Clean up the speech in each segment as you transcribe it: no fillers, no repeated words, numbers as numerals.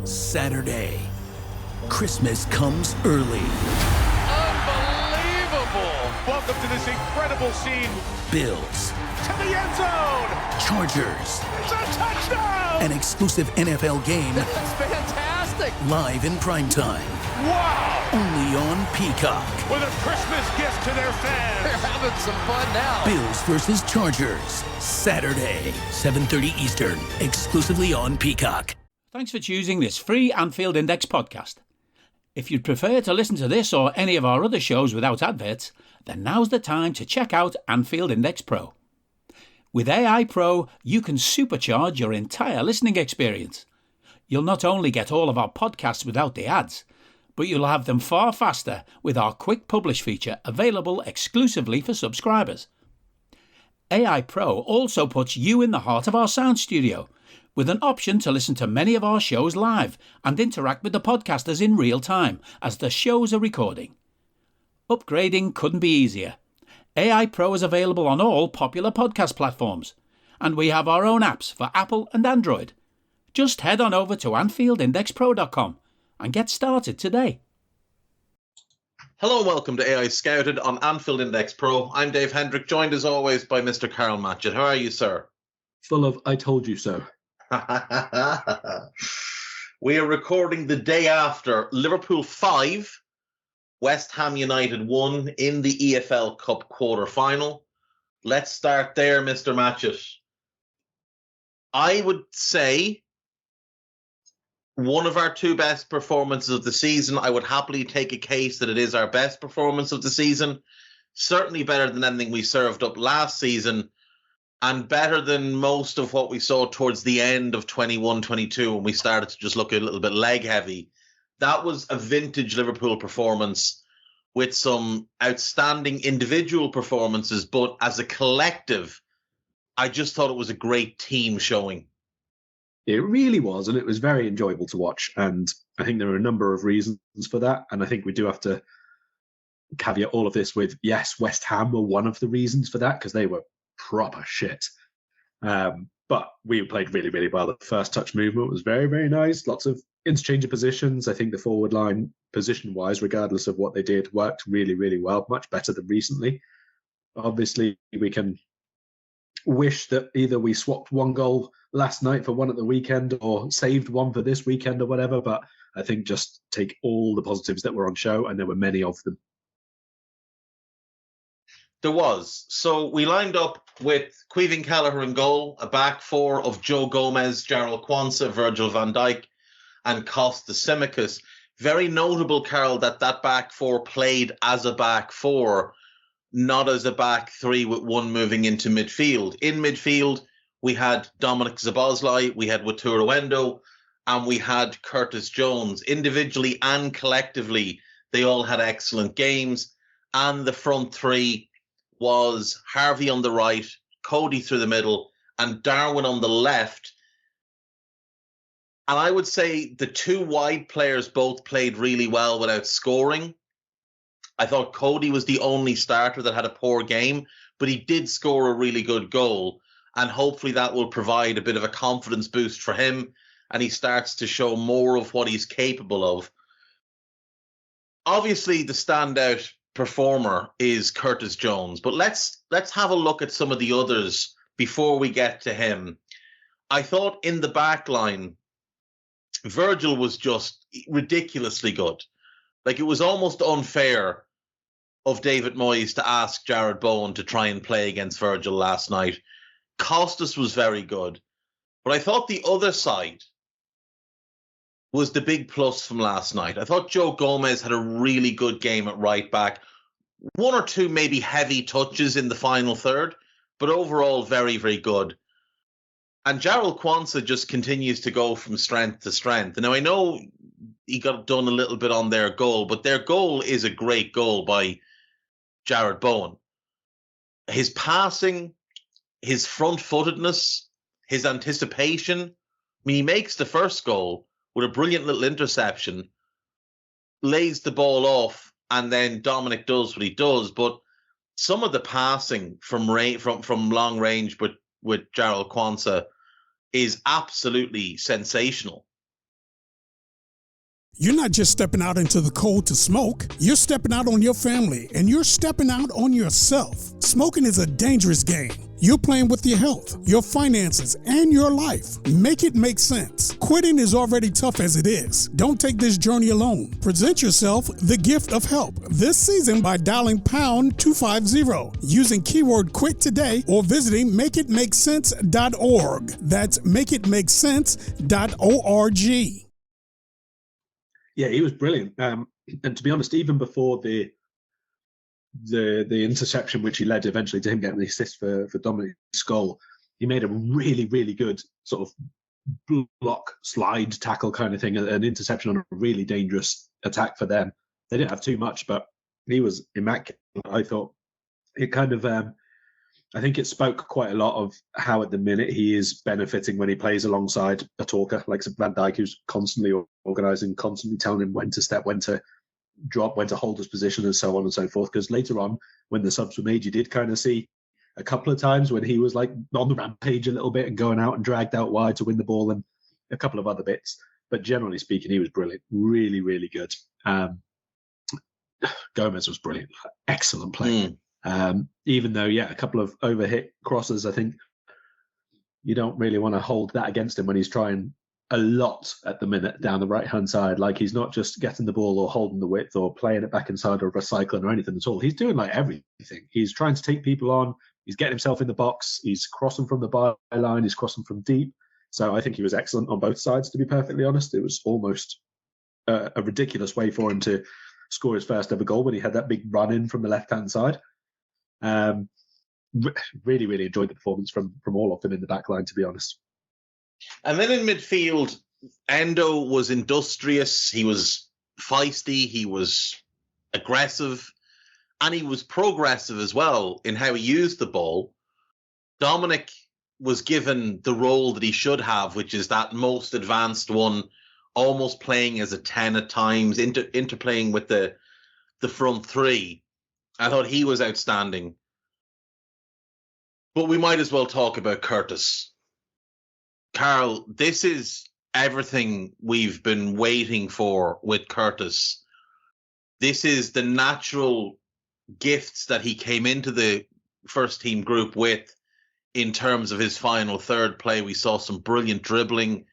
Saturday. Christmas comes early. Unbelievable! Welcome to this incredible scene. Bills. To the end zone! Chargers. It's a touchdown! An exclusive NFL game. That's fantastic! Live in primetime. Wow! Only on Peacock. With a Christmas gift to their fans. They're having some fun now. Bills versus Chargers. Saturday, 7:30 Eastern. Exclusively on Peacock. Thanks for choosing this free Anfield Index podcast. If you'd prefer to listen to this or any of our other shows without adverts, then now's the time to check out Anfield Index Pro. With AEye Pro, you can supercharge your entire listening experience. You'll not only get all of our podcasts without the ads, but you'll have them far faster with our quick publish feature available exclusively for subscribers. AEye Pro also puts you in the heart of our sound studio, with an option to listen to many of our shows live and interact with the podcasters in real time as the shows are recording. Upgrading couldn't be easier. AEye Pro is available on all popular podcast platforms, and we have our own apps for Apple and Android. Just head on over to AnfieldIndexPro.com and get started today. Hello and welcome to AEye Scouted on Anfield Index Pro. I'm Dave Hendrick, joined as always by Mr. Karl Matchett. How are you, sir? Full of I told you so. We are recording the day after Liverpool 5, West Ham United 1 in the EFL Cup quarter-final. Let's start there, Mr. Matchett. I would say one of our two best performances of the season. I would happily take a case that it is our best performance of the season. Certainly better than anything we served up last season, and better than most of what we saw towards the end of 21-22 when we started to just look a little bit leg-heavy. That was a vintage Liverpool performance with some outstanding individual performances, but as a collective, I just thought it was a great team showing. It really was, and it was very enjoyable to watch. And I think there are a number of reasons for that. And I think we do have to caveat all of this with, yes, West Ham were one of the reasons for that, because they were proper shit. But we played really, really well. The first touch movement was very, very nice. Lots of interchange of positions. I think the forward line, position-wise, regardless of what they did, worked really, really well, much better than recently. Obviously, we can wish that either we swapped one goal last night for one at the weekend or saved one for this weekend or whatever, but I think just take all the positives that were on show, and there were many of them. There was. So we lined up with Caoimhin Kelleher in goal, a back four of Joe Gomez, Jarrell Quansah, Virgil van Dijk, and Kostas Tsimikas. Very notable, Karl, that back four played as a back four, not as a back three with one moving into midfield. In midfield, we had Dominic Szoboszlai, we had Wataru Endo, and we had Curtis Jones. Individually and collectively, they all had excellent games. And the front three was Harvey on the right, Cody through the middle, and Darwin on the left. And I would say the two wide players both played really well without scoring. I thought Cody was the only starter that had a poor game, but he did score a really good goal. And hopefully that will provide a bit of a confidence boost for him, and he starts to show more of what he's capable of. Obviously, the standout performer is Curtis Jones, but let's have a look at some of the others before we get to him. I thought in the back line, Virgil was just ridiculously good. Like, it was almost unfair of David Moyes to ask Jared Bowen to try and play against Virgil last night. Kostas was very good. But I thought the other side was the big plus from last night. I thought Joe Gomez had a really good game at right back. One or two maybe heavy touches in the final third, but overall very, very good. And Jarrell Quansah just continues to go from strength to strength. Now, I know he got done a little bit on their goal, but their goal is a great goal by Jared Bowen. His passing, his front-footedness, his anticipation. I mean, he makes the first goal with a brilliant little interception, lays the ball off, and then Dominic does what he does. But some of the passing from long range with Jarrell Quansah is absolutely sensational. You're not just stepping out into the cold to smoke. You're stepping out on your family, and you're stepping out on yourself. Smoking is a dangerous game. You're playing with your health, your finances, and your life. Make it make sense. Quitting is already tough as it is. Don't take this journey alone. Present yourself the gift of help this season by dialing pound 250, using keyword quit today, or visiting makeitmakesense.org. That's makeitmakesense.org. Yeah, he was brilliant. And to be honest, even before the interception, which he led eventually to him getting the assist for Dominic's goal, he made a really, really good sort of block, slide, tackle kind of thing, an interception on a really dangerous attack for them. They didn't have too much, but he was immaculate. I thought it kind of, I think it spoke quite a lot of how at the minute he is benefiting when he plays alongside a talker like Van Dijk, who's constantly organising, constantly telling him when to step, when to drop, when to hold his position, and so on and so forth. Because later on, when the subs were made, you did kind of see a couple of times when he was like on the rampage a little bit and going out and dragged out wide to win the ball, and a couple of other bits. But generally speaking, he was brilliant. Really, really good. Gomez was brilliant. Excellent play. Even though, a couple of overhit crosses, I think you don't really want to hold that against him when he's trying a lot at the minute down the right-hand side. Like, he's not just getting the ball or holding the width or playing it back inside or recycling or anything at all. He's doing like everything. He's trying to take people on. He's getting himself in the box. He's crossing from the byline. He's crossing from deep. So I think he was excellent on both sides, to be perfectly honest. It was almost a ridiculous way for him to score his first ever goal when he had that big run in from the left-hand side. Really, really enjoyed the performance from all of them in the back line, to be honest. And then in midfield, Endo was industrious. He was feisty. He was aggressive. And he was progressive as well in how he used the ball. Dominic was given the role that he should have, which is that most advanced one, almost playing as a 10 at times, interplaying with the front three. I thought he was outstanding. But we might as well talk about Curtis. Karl, this is everything we've been waiting for with Curtis. This is the natural gifts that he came into the first team group with in terms of his final third play. We saw some brilliant dribbling,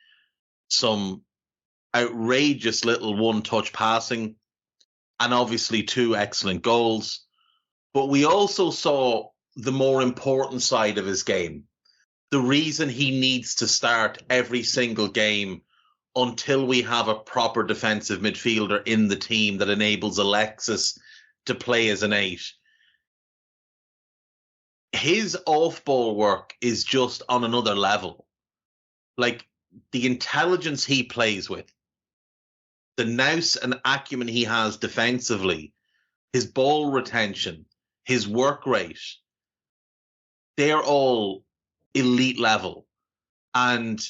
some outrageous little one-touch passing, and obviously 2 excellent goals. But we also saw the more important side of his game. The reason he needs to start every single game until we have a proper defensive midfielder in the team that enables Alexis to play as an 8. His off-ball work is just on another level. Like, the intelligence he plays with, the nous and acumen he has defensively, his ball retention, his work rate, they're all elite level. And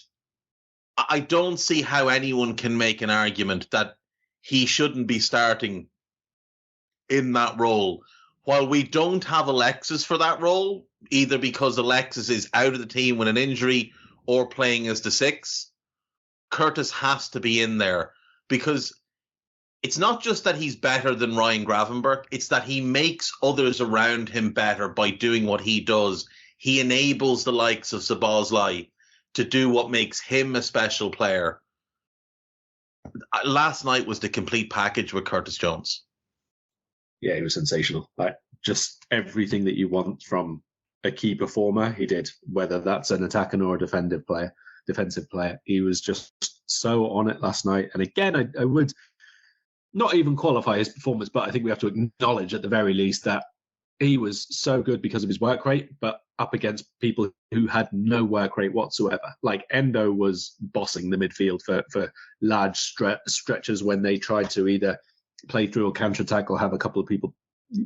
I don't see how anyone can make an argument that he shouldn't be starting in that role. While we don't have Alexis for that role, either because Alexis is out of the team with an injury or playing as the 6, Curtis has to be in there, because it's not just that he's better than Ryan Gravenberch, it's that he makes others around him better by doing what he does. He enables the likes of Szoboszlai to do what makes him a special player. Last night was the complete package with Curtis Jones. Yeah, he was sensational. Like, just everything that you want from a key performer, he did, whether that's an attacking or a defensive player. He was just so on it last night. And again, I would not even qualify his performance, but I think we have to acknowledge at the very least that he was so good because of his work rate, but up against people who had no work rate whatsoever. Like, Endo was bossing the midfield for large stretches when they tried to either play through or counter-attack or have a couple of people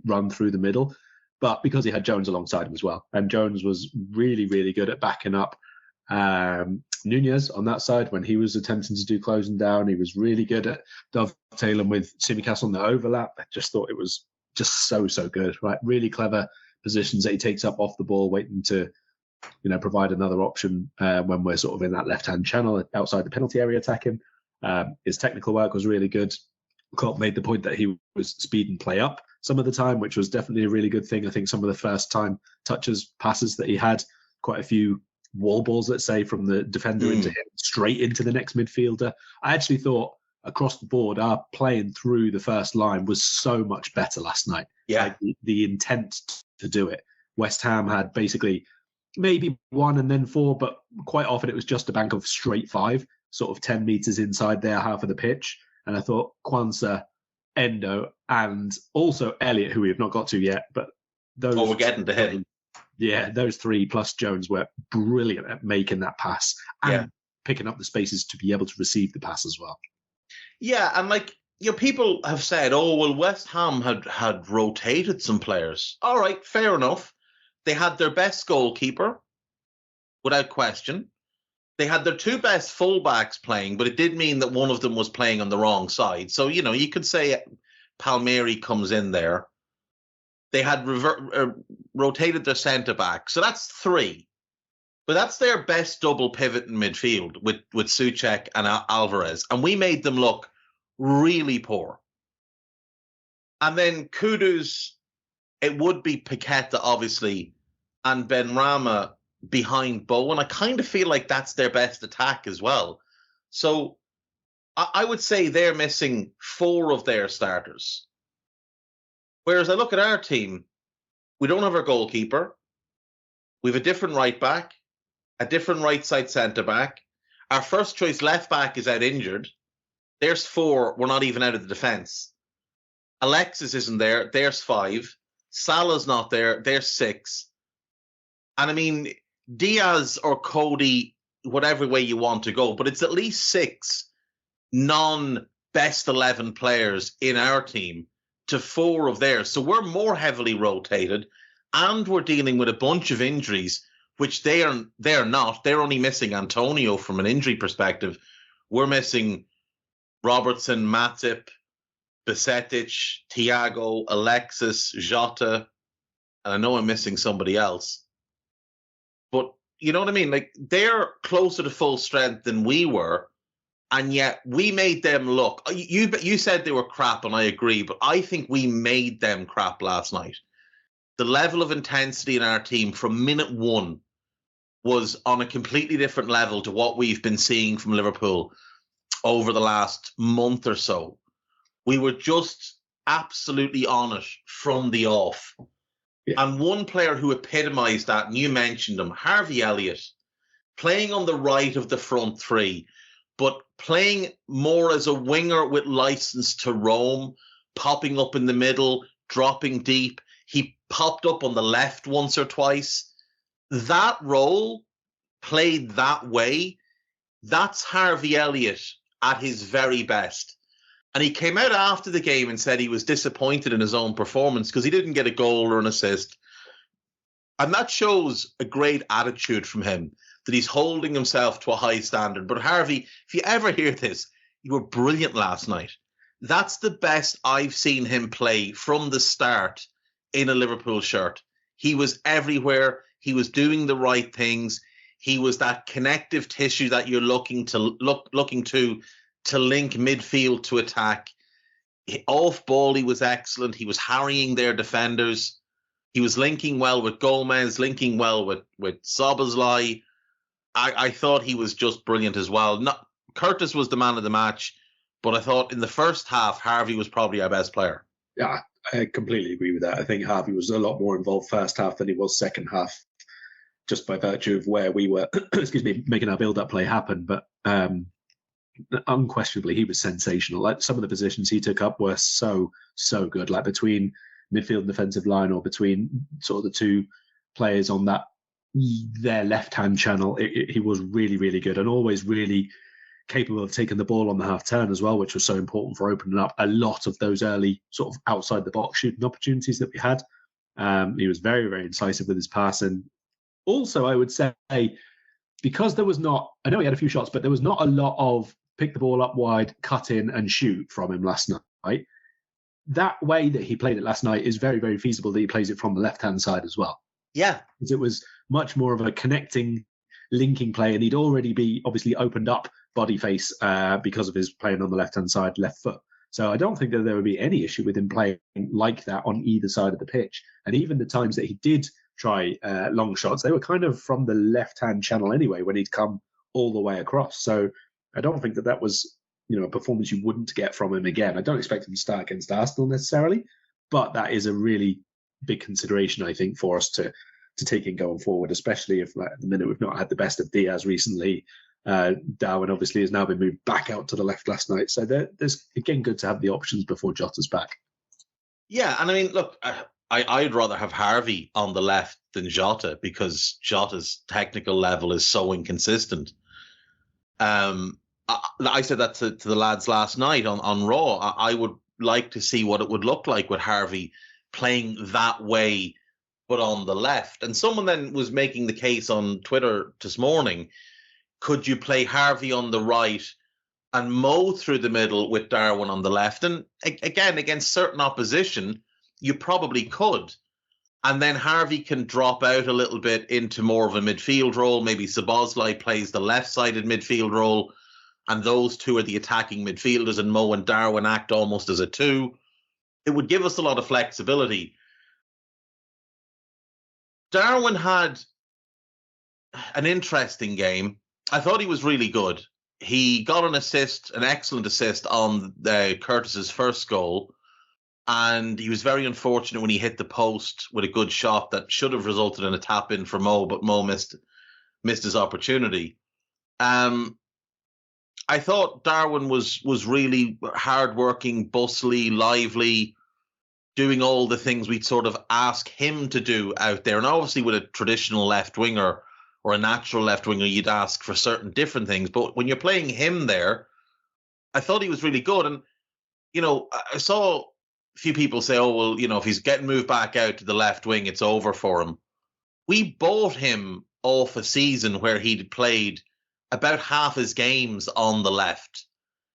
run through the middle. But because he had Jones alongside him as well. And Jones was really, really good at backing up Nunez on that side when he was attempting to do closing down. He was really good at dovetailing with Tsimikas on the overlap. I just thought it was just so good, right? Really clever positions that he takes up off the ball, waiting to, provide another option when we're sort of in that left-hand channel outside the penalty area attacking. His technical work was really good. Klopp made the point that he was speed and play up some of the time, which was definitely a really good thing. I think some of the first time passes that he had, quite a few wall balls, let's say, from the defender into him, straight into the next midfielder. I actually thought across the board, our playing through the first line was so much better last night. Yeah. Like the intent to do it. West Ham had basically maybe 1 and then 4, but quite often it was just a bank of straight 5, sort of 10 metres inside their half of the pitch. And I thought Kwanzaa, Endo, and also Elliott, who we have not got to yet, but those... Oh, we're getting to him. Yeah, those 3 plus Jones were brilliant at making that pass and picking up the spaces to be able to receive the pass as well. Yeah, and people have said, oh, well, West Ham had rotated some players. All right, fair enough. They had their best goalkeeper, without question. They had their 2 best fullbacks playing, but it did mean that one of them was playing on the wrong side. So, you could say Palmieri comes in there. They had rotated their centre-back. So that's 3. But that's their best double pivot in midfield with Souček and Alvarez. And we made them look really poor. And then Kudus, it would be Paqueta, obviously, and Benrahma behind Bowen. I kind of feel like that's their best attack as well. So I would say they're missing 4 of their starters. Whereas I look at our team, we don't have our goalkeeper. We have a different right back, a different right side centre back. Our first choice left back is out injured. There's 4. We're not even out of the defence. Alexis isn't there. There's 5. Salah's not there. There's 6. And I mean, Diaz or Cody, whatever way you want to go, but it's at least 6 non-best 11 players in our team to 4 of theirs. So we're more heavily rotated, and we're dealing with a bunch of injuries, which they're not. They're only missing Antonio from an injury perspective. We're missing Robertson, Matip, Bajcetic, Thiago, Alexis, Jota, and I know I'm missing somebody else. But you know what I mean? Like, they're closer to full strength than we were, and yet we made them look... You said they were crap, and I agree, but I think we made them crap last night. The level of intensity in our team from minute 1 was on a completely different level to what we've been seeing from Liverpool over the last month or so. We were just absolutely on it from the off. Yeah. And one player who epitomised that, and you mentioned him, Harvey Elliott, playing on the right of the front 3, but playing more as a winger with license to roam, popping up in the middle, dropping deep. He popped up on the left once or twice. That role, played that way, that's Harvey Elliott at his very best. And he came out after the game and said he was disappointed in his own performance because he didn't get a goal or an assist. And that shows a great attitude from him, that he's holding himself to a high standard. But Harvey, if you ever hear this, you were brilliant last night. That's the best I've seen him play from the start in a Liverpool shirt. He was everywhere. He was doing the right things. He was that connective tissue that you're looking to link midfield to attack. Off ball, he was excellent. He was harrying their defenders. He was linking well with Gomez, linking well with Szoboszlai. I thought he was just brilliant as well. Curtis was the man of the match, but I thought in the first half, Harvey was probably our best player. Yeah, I completely agree with that. I think Harvey was a lot more involved first half than he was second half, just by virtue of where we were, making our build-up play happen. But unquestionably, he was sensational. Like, some of the positions he took up were so good, like between midfield and defensive line, or between sort of the 2 players on their left-hand channel. He was really, really good, and always really capable of taking the ball on the half turn as well, which was so important for opening up a lot of those early sort of outside the box shooting opportunities that we had. He was very, very incisive with his pass. And also, I would say, because there was not, I know he had a few shots, but there was not a lot of pick the ball up wide, cut in and shoot from him last night. That way that he played it last night is very, very feasible that he plays it from the left-hand side as well. Yeah. Because it was much more of a connecting, linking play, and he'd already be obviously opened up body face because of his playing on the left-hand side, left foot. So I don't think that there would be any issue with him playing like that on either side of the pitch. And even the times that he did try long shots, they were kind of from the left-hand channel anyway when he'd come all the way across. So I don't think that that was, a performance you wouldn't get from him again. I don't expect him to start against Arsenal necessarily, but that is a really big consideration, I think, for us to take in going forward, especially if at the minute we've not had the best of Diaz recently. Darwin obviously has now been moved back out to the left last night. So there's, again, good to have the options before Jota's back. Yeah, and I mean, look, I'd rather have Harvey on the left than Jota because Jota's technical level is so inconsistent. I said that to the lads last night on Raw. I would like to see what it would look like with Harvey playing that way, but on the left. And someone then was making the case on Twitter this morning, could you play Harvey on the right and Mo through the middle with Darwin on the left? And again, against certain opposition, you probably could. And then Harvey can drop out a little bit into more of a midfield role. Maybe Szoboszlai plays the left-sided midfield role, and those two are the attacking midfielders, and Mo and Darwin act almost as a two. It would give us a lot of flexibility. Darwin had an interesting game. I thought he was really good. He got an assist, an excellent assist on Curtis's first goal, and he was very unfortunate when he hit the post with a good shot that should have resulted in a tap-in for Mo, but Mo missed his opportunity. I thought Darwin was really hard-working, bustly, lively, doing all the things we'd sort of ask him to do out there. And obviously with a traditional left winger or a natural left winger, you'd ask for certain different things. But when you're playing him there, I thought he was really good. And, I saw a few people say, oh, well, if he's getting moved back out to the left wing, it's over for him. We bought him off a season where he'd played about half his games on the left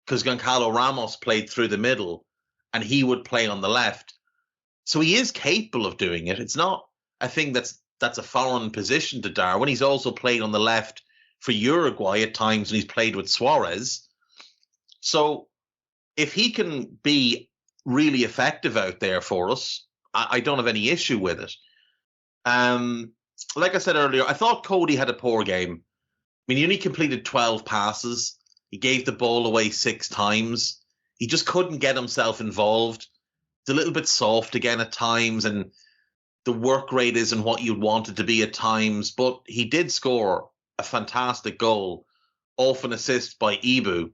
because Goncalo Ramos played through the middle and he would play on the left. So he is capable of doing it. It's not a thing that's a foreign position to Darwin. He's also played on the left for Uruguay at times, and he's played with Suarez. So if he can be really effective out there for us, I don't have any issue with it. Like I said earlier, I thought Cody had a poor game. I mean, he only completed 12 passes. He gave the ball away 6 times. He just couldn't get himself involved. It's a little bit soft again at times, and the work rate isn't what you'd want it to be at times, but he did score a fantastic goal off an assist by Ibu.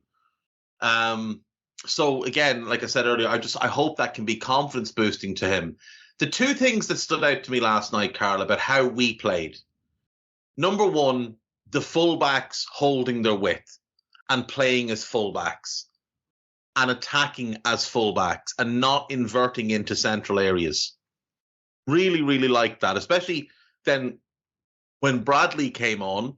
So again, like I said earlier, I hope that can be confidence boosting to him. The two things that stood out to me last night, Karl, about how we played. Number one, the fullbacks holding their width and playing as fullbacks and attacking as fullbacks and not inverting into central areas. Really, really liked that, especially then when Bradley came on.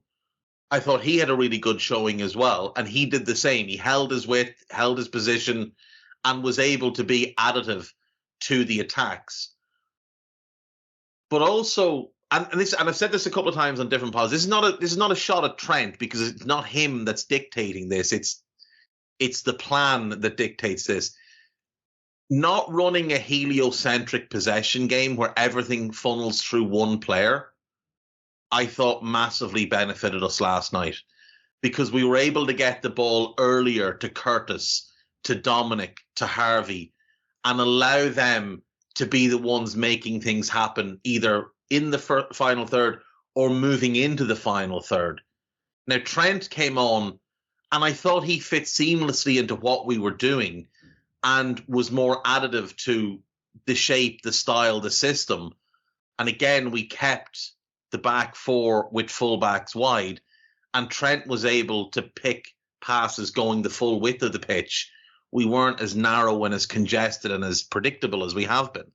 I thought he had a really good showing as well, and he did the same. He held his width, held his position, and was able to be additive to the attacks. But also, and I've said this a couple of times on different pods, this is not a shot at Trent because it's not him that's dictating this. It's the plan that dictates this. Not running a heliocentric possession game where everything funnels through one player, I thought massively benefited us last night because we were able to get the ball earlier to Curtis, to Dominic, to Harvey, and allow them to be the ones making things happen either in the final third or moving into the final third. Now, Trent came on, and I thought he fit seamlessly into what we were doing and was more additive to the shape, the style, the system. And again, we kept the back four with fullbacks wide, and Trent was able to pick passes going the full width of the pitch. We weren't as narrow and as congested and as predictable as we have been.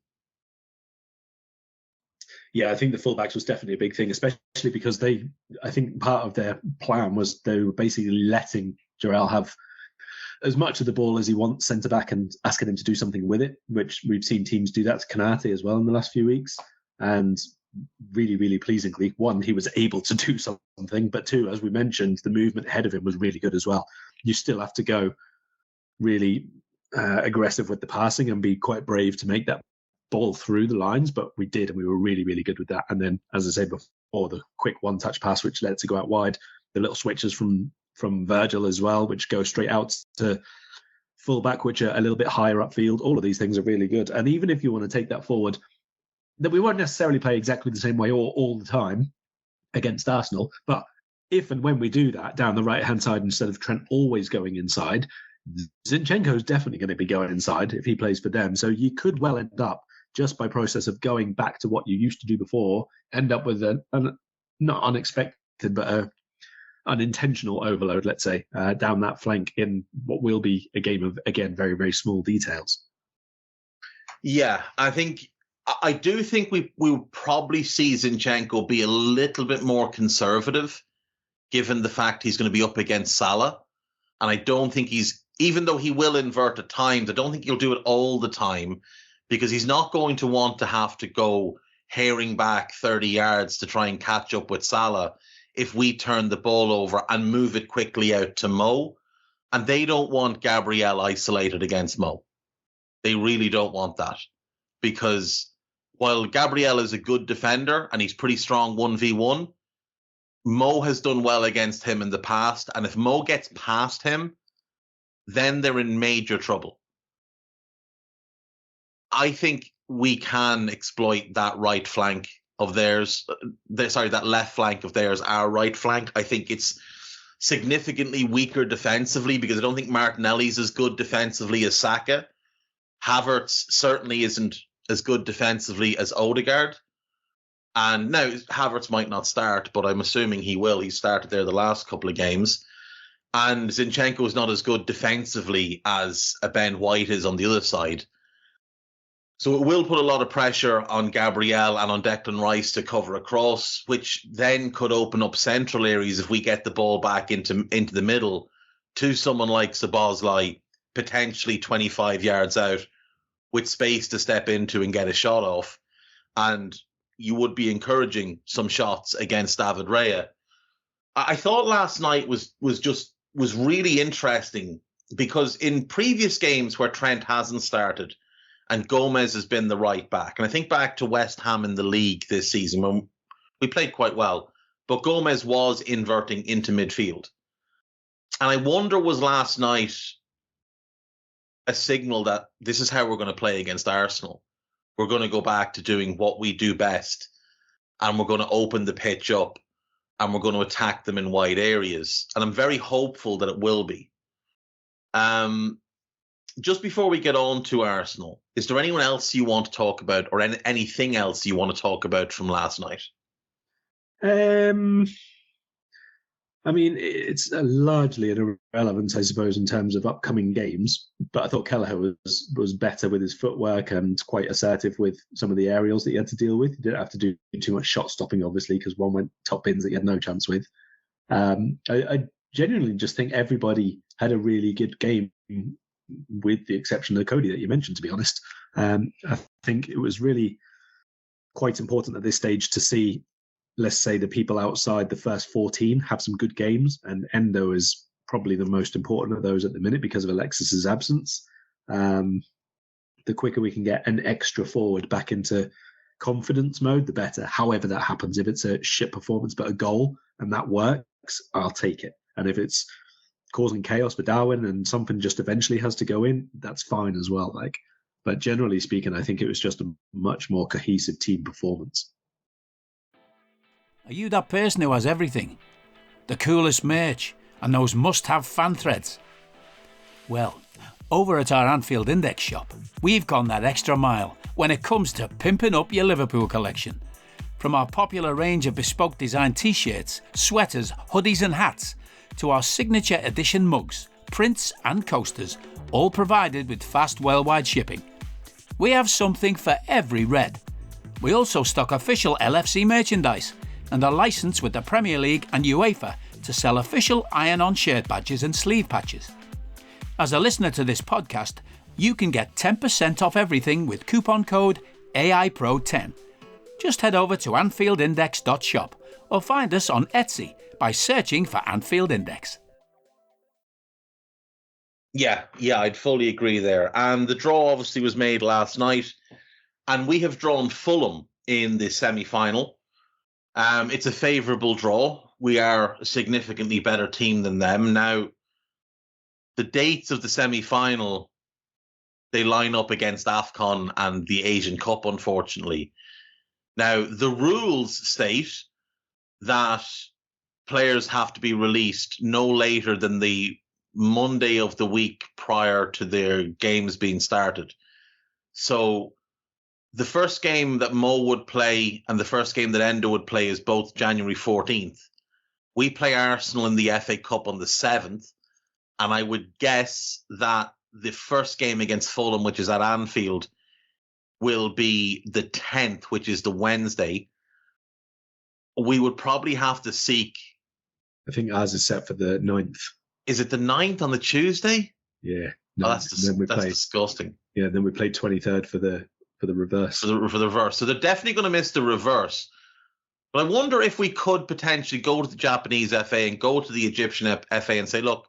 Yeah, I think the fullbacks was definitely a big thing, especially because I think part of their plan was they were basically letting Jarrell have as much of the ball as he wants centre-back and asking him to do something with it, which we've seen teams do that to Kanate as well in the last few weeks. And really, really pleasingly. One, he was able to do something, but two, as we mentioned, the movement ahead of him was really good as well. You still have to go really aggressive with the passing and be quite brave to make that ball through the lines, but we did, and we were really, really good with that. And then, as I said before, the quick one-touch pass, which led to go out wide, the little switches from Virgil as well, which go straight out to fullback, which are a little bit higher upfield. All of these things are really good. And even if you want to take that forward, that we won't necessarily play exactly the same way all the time against Arsenal, but if and when we do that down the right-hand side, instead of Trent always going inside, Zinchenko is definitely going to be going inside if he plays for them. So you could well end up, just by process of going back to what you used to do before, end up with an not unexpected, but unintentional overload, let's say, down that flank in what will be a game of, again, very, very small details. Yeah, I do think we will probably see Zinchenko be a little bit more conservative, given the fact he's going to be up against Salah. And I don't think even though he will invert at times, I don't think he'll do it all the time, because he's not going to want to have to go herring back 30 yards to try and catch up with Salah if we turn the ball over and move it quickly out to Mo. And they don't want Gabriel isolated against Mo. They really don't want that, because while Gabriel is a good defender and he's pretty strong 1v1, Mo has done well against him in the past. And if Mo gets past him, then they're in major trouble. I think we can exploit that right flank of theirs. That left flank of theirs, our right flank. I think it's significantly weaker defensively, because I don't think Martinelli's as good defensively as Saka. Havertz certainly isn't as good defensively as Odegaard. And now Havertz might not start, but I'm assuming he will. He started there the last couple of games. And Zinchenko is not as good defensively as a Ben White is on the other side. So it will put a lot of pressure on Gabriel and on Declan Rice to cover across, which then could open up central areas if we get the ball back into the middle to someone like Szoboszlai, potentially 25 yards out, with space to step into and get a shot off. And you would be encouraging some shots against David Raya. I thought last night was really interesting, because in previous games where Trent hasn't started and Gomez has been the right back, and I think back to West Ham in the league this season when we played quite well, but Gomez was inverting into midfield. And I wonder, was last night a signal that this is how we're going to play against Arsenal? We're going to go back to doing what we do best, and we're going to open the pitch up, and we're going to attack them in wide areas. And I'm very hopeful that it will be. Just before we get on to Arsenal, is there anyone else you want to talk about, or anything else you want to talk about from last night? I mean, it's largely an irrelevance, I suppose, in terms of upcoming games. But I thought Kelleher was better with his footwork and quite assertive with some of the aerials that he had to deal with. He didn't have to do too much shot stopping, obviously, because one went top bins that he had no chance with. I genuinely just think everybody had a really good game, with the exception of Cody that you mentioned, to be honest. I think it was really quite important at this stage to see, let's say, the people outside the first 14 have some good games, and Endo is probably the most important of those at the minute because of Alexis's absence. The quicker we can get an extra forward back into confidence mode, the better. However that happens, if it's a shit performance but a goal and that works, I'll take it. And if it's causing chaos for Darwin and something just eventually has to go in, that's fine as well. But generally speaking, I think it was just a much more cohesive team performance. Are you that person who has everything? The coolest merch and those must-have fan threads? Well, over at our Anfield Index shop, we've gone that extra mile when it comes to pimping up your Liverpool collection. From our popular range of bespoke design t-shirts, sweaters, hoodies and hats, to our signature edition mugs, prints and coasters, all provided with fast worldwide shipping. We have something for every red. We also stock official LFC merchandise and are licensed with the Premier League and UEFA to sell official iron-on shirt badges and sleeve patches. As a listener to this podcast, you can get 10% off everything with coupon code AEyePro10. just head over to AnfieldIndex.shop or find us on Etsy by searching for Anfield Index. Yeah, I'd fully agree there. And the draw obviously was made last night, and we have drawn Fulham in the semi-final. It's a favourable draw. We are a significantly better team than them. Now, the dates of the semi-final, they line up against AFCON and the Asian Cup, unfortunately. Now, the rules state that players have to be released no later than the Monday of the week prior to their games being started. So the first game that Mo would play and the first game that Endo would play is both January 14th. We play Arsenal in the FA Cup on the 7th, and I would guess that the first game against Fulham, which is at Anfield, will be the 10th, which is the Wednesday. We would probably have to seek... I think ours is set for the 9th. Is it the 9th on the Tuesday? Yeah. No, that's disgusting. Yeah, then we play 23rd for the reverse. For the reverse. So they're definitely going to miss the reverse. But I wonder if we could potentially go to the Japanese FA and go to the Egyptian FA and say, look,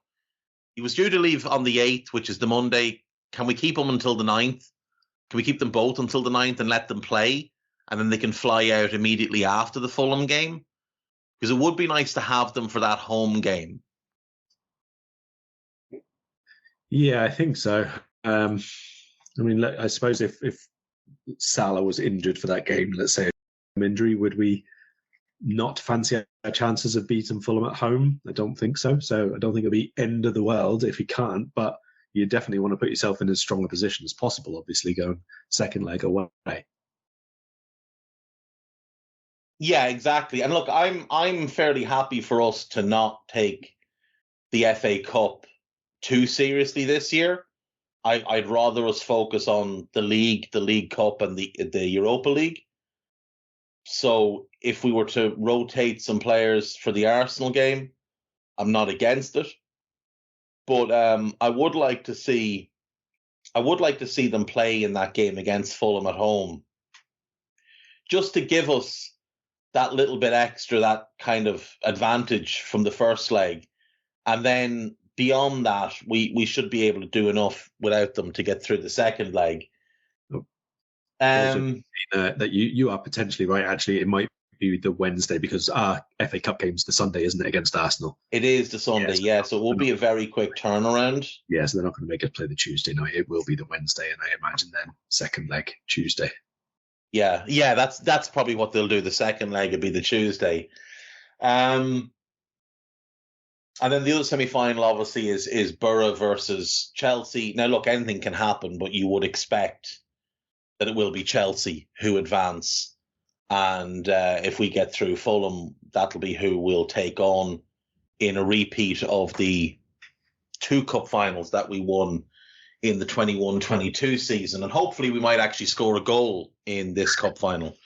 he was due to leave on the 8th, which is the Monday. Can we keep him until the 9th? Can we keep them both until the 9th and let them play? And then they can fly out immediately after the Fulham game? Because it would be nice to have them for that home game. Yeah, I think so. I mean, look, I suppose if Salah was injured for that game, let's say an injury, would we not fancy our chances of beating Fulham at home? I don't think so. So I don't think it'll be end of the world if you can't, but you definitely want to put yourself in as strong a position as possible, obviously, going second leg away. Yeah, exactly. And look, I'm fairly happy for us to not take the FA Cup too seriously this year. I'd rather us focus on the League Cup and the Europa League. So if we were to rotate some players for the Arsenal game, I'm not against it. But I would like to see them play in that game against Fulham at home, just to give us that little bit extra, that kind of advantage from the first leg. And then beyond that, we should be able to do enough without them to get through the second leg. That you are potentially right. Actually, it might be the Wednesday because our FA Cup game's the Sunday, isn't it, against Arsenal? It is the Sunday, yeah. So it will be a very quick turnaround. Yeah, so they're not going to make us play the Tuesday night. It will be the Wednesday, and I imagine then second leg Tuesday. Yeah, that's probably what they'll do. The second leg would be the Tuesday. And then the other semi-final, obviously, is Borough versus Chelsea. Now, look, anything can happen, but you would expect that it will be Chelsea who advance. And if we get through Fulham, that'll be who we'll take on in a repeat of the 2 cup finals that we won in the 21-22 season. And hopefully we might actually score a goal in this cup final,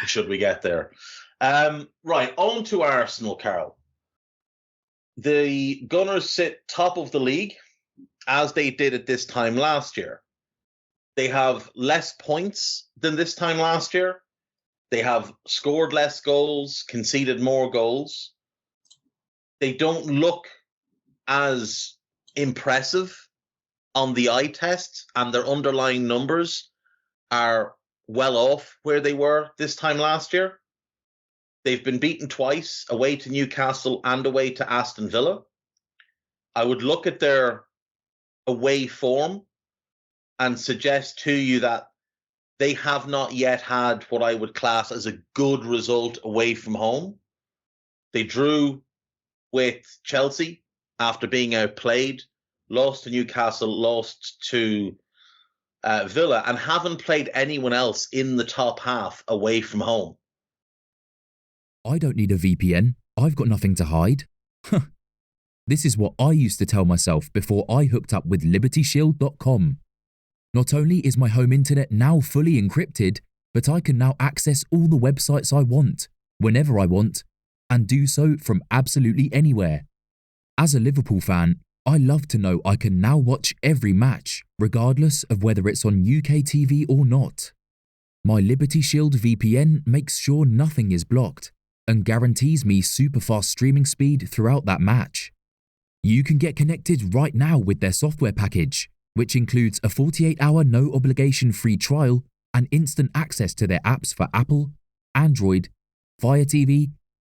should we get there. Right, on to Arsenal, Karl. The Gunners sit top of the league, as they did at this time last year. They have less points than this time last year. They have scored less goals, conceded more goals. They don't look as impressive on the eye test, and their underlying numbers are well off where they were this time last year. They've been beaten twice, away to Newcastle and away to Aston Villa. I would look at their away form and suggest to you that they have not yet had what I would class as a good result away from home. They drew with Chelsea after being outplayed, lost to Newcastle, lost to Villa, and haven't played anyone else in the top half away from home. I don't need a VPN. I've got nothing to hide. This is what I used to tell myself before I hooked up with LibertyShield.com. Not only is my home internet now fully encrypted, but I can now access all the websites I want, whenever I want, and do so from absolutely anywhere. As a Liverpool fan, I love to know I can now watch every match, regardless of whether it's on UK TV or not. My Liberty Shield VPN makes sure nothing is blocked and guarantees me super fast streaming speed throughout that match. You can get connected right now with their software package, which includes a 48-hour no-obligation free trial and instant access to their apps for Apple, Android, Fire TV,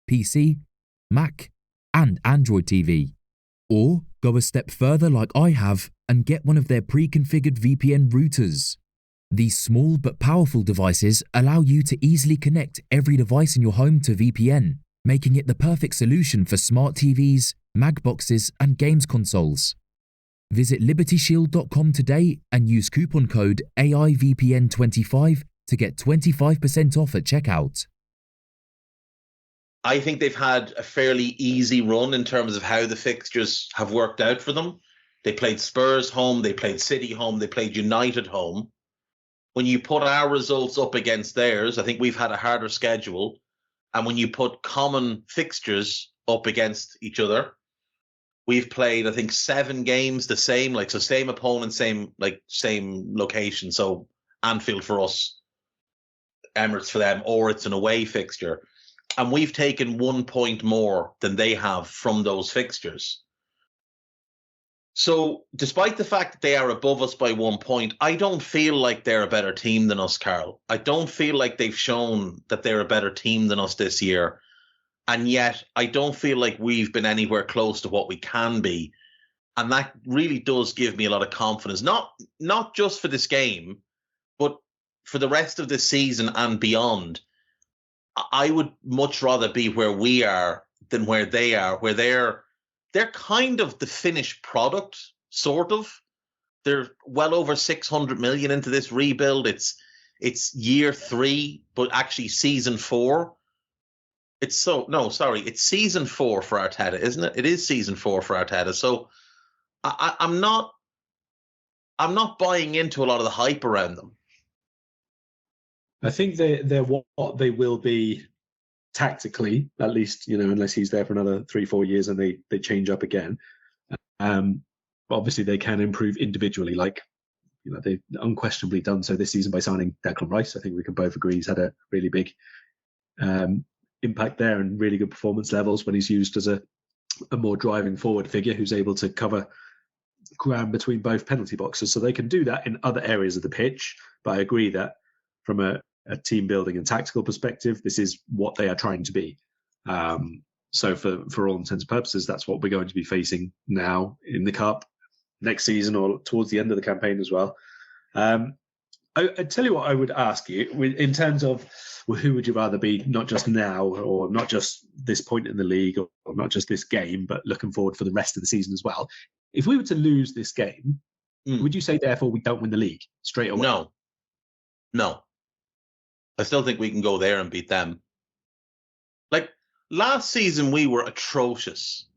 PC, Mac, and Android TV. Or go a step further like I have and get one of their pre-configured VPN routers. These small but powerful devices allow you to easily connect every device in your home to VPN, making it the perfect solution for smart TVs, Mag boxes, and games consoles. Visit libertyshield.com today and use coupon code AEYEVPN25 to get 25% off at checkout. I think they've had a fairly easy run in terms of how the fixtures have worked out for them. They played Spurs home, they played City home, they played United home. When you put our results up against theirs, I think we've had a harder schedule. And when you put common fixtures up against each other, we've played, I think, 7 games the same, so same opponent, same location. So Anfield for us, Emirates for them, or it's an away fixture. And we've taken 1 point more than they have from those fixtures. So despite the fact that they are above us by 1 point, I don't feel like they're a better team than us, Karl. I don't feel like they've shown that they're a better team than us this year. And yet I don't feel like we've been anywhere close to what we can be. And that really does give me a lot of confidence, not just for this game, but for the rest of the season and beyond. I would much rather be where we are than where they are, where they're kind of the finished product, sort of. They're well over 600 million into this rebuild. It's year 3, but actually season 4. It's season 4 for Arteta, isn't it? It is season 4 for Arteta. So I'm not buying into a lot of the hype around them. I think they're what they will be tactically, at least, unless he's there for another 3-4 years and they change up again. Obviously, they can improve individually, they've unquestionably done so this season by signing Declan Rice. I think we can both agree he's had a really big impact there and really good performance levels when he's used as a more driving forward figure who's able to cover ground between both penalty boxes. So they can do that in other areas of the pitch. But I agree that from a team building and tactical perspective, this is what they are trying to be. So for all intents and purposes, that's what we're going to be facing now in the Cup next season or towards the end of the campaign as well. I tell you what I would ask you in terms of who would you rather be, not just now or not just this point in the league or not just this game, but looking forward for the rest of the season as well. If we were to lose this game, would you say therefore we don't win the league straight away? No. I still think we can go there and beat them. Last season, we were atrocious.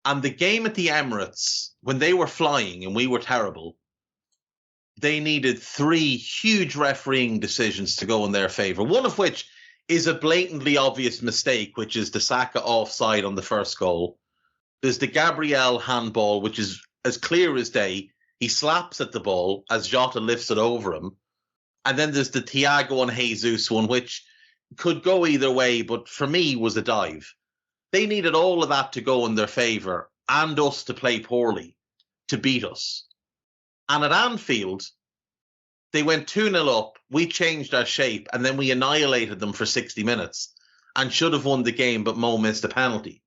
And the game at the Emirates, when they were flying and we were terrible, they needed 3 huge refereeing decisions to go in their favour, one of which is a blatantly obvious mistake, which is the Saka offside on the first goal. There's the Gabriel handball, which is as clear as day. He slaps at the ball as Jota lifts it over him. And then there's the Thiago and Jesus one, which could go either way, but for me was a dive. They needed all of that to go in their favour and us to play poorly to beat us. And at Anfield, they went 2-0 up, we changed our shape, and then we annihilated them for 60 minutes and should have won the game, but Mo missed a penalty.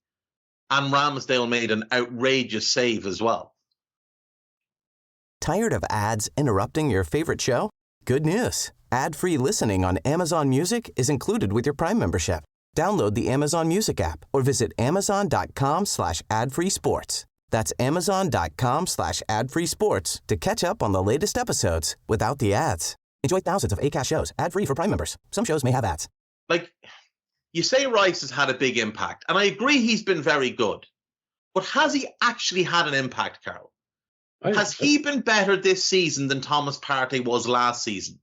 And Ramsdale made an outrageous save as well. Tired of ads interrupting your favorite show? Good news. Ad-free listening on Amazon Music is included with your Prime membership. Download the Amazon Music app or visit amazon.com/ad-free sports. That's amazon.com/ad-free sports to catch up on the latest episodes without the ads. Enjoy thousands of Acast shows ad-free for Prime members. Some shows may have ads. You say Rice has had a big impact, and I agree he's been very good. But has he actually had an impact, Karl? Has he been better this season than Thomas Partey was last season?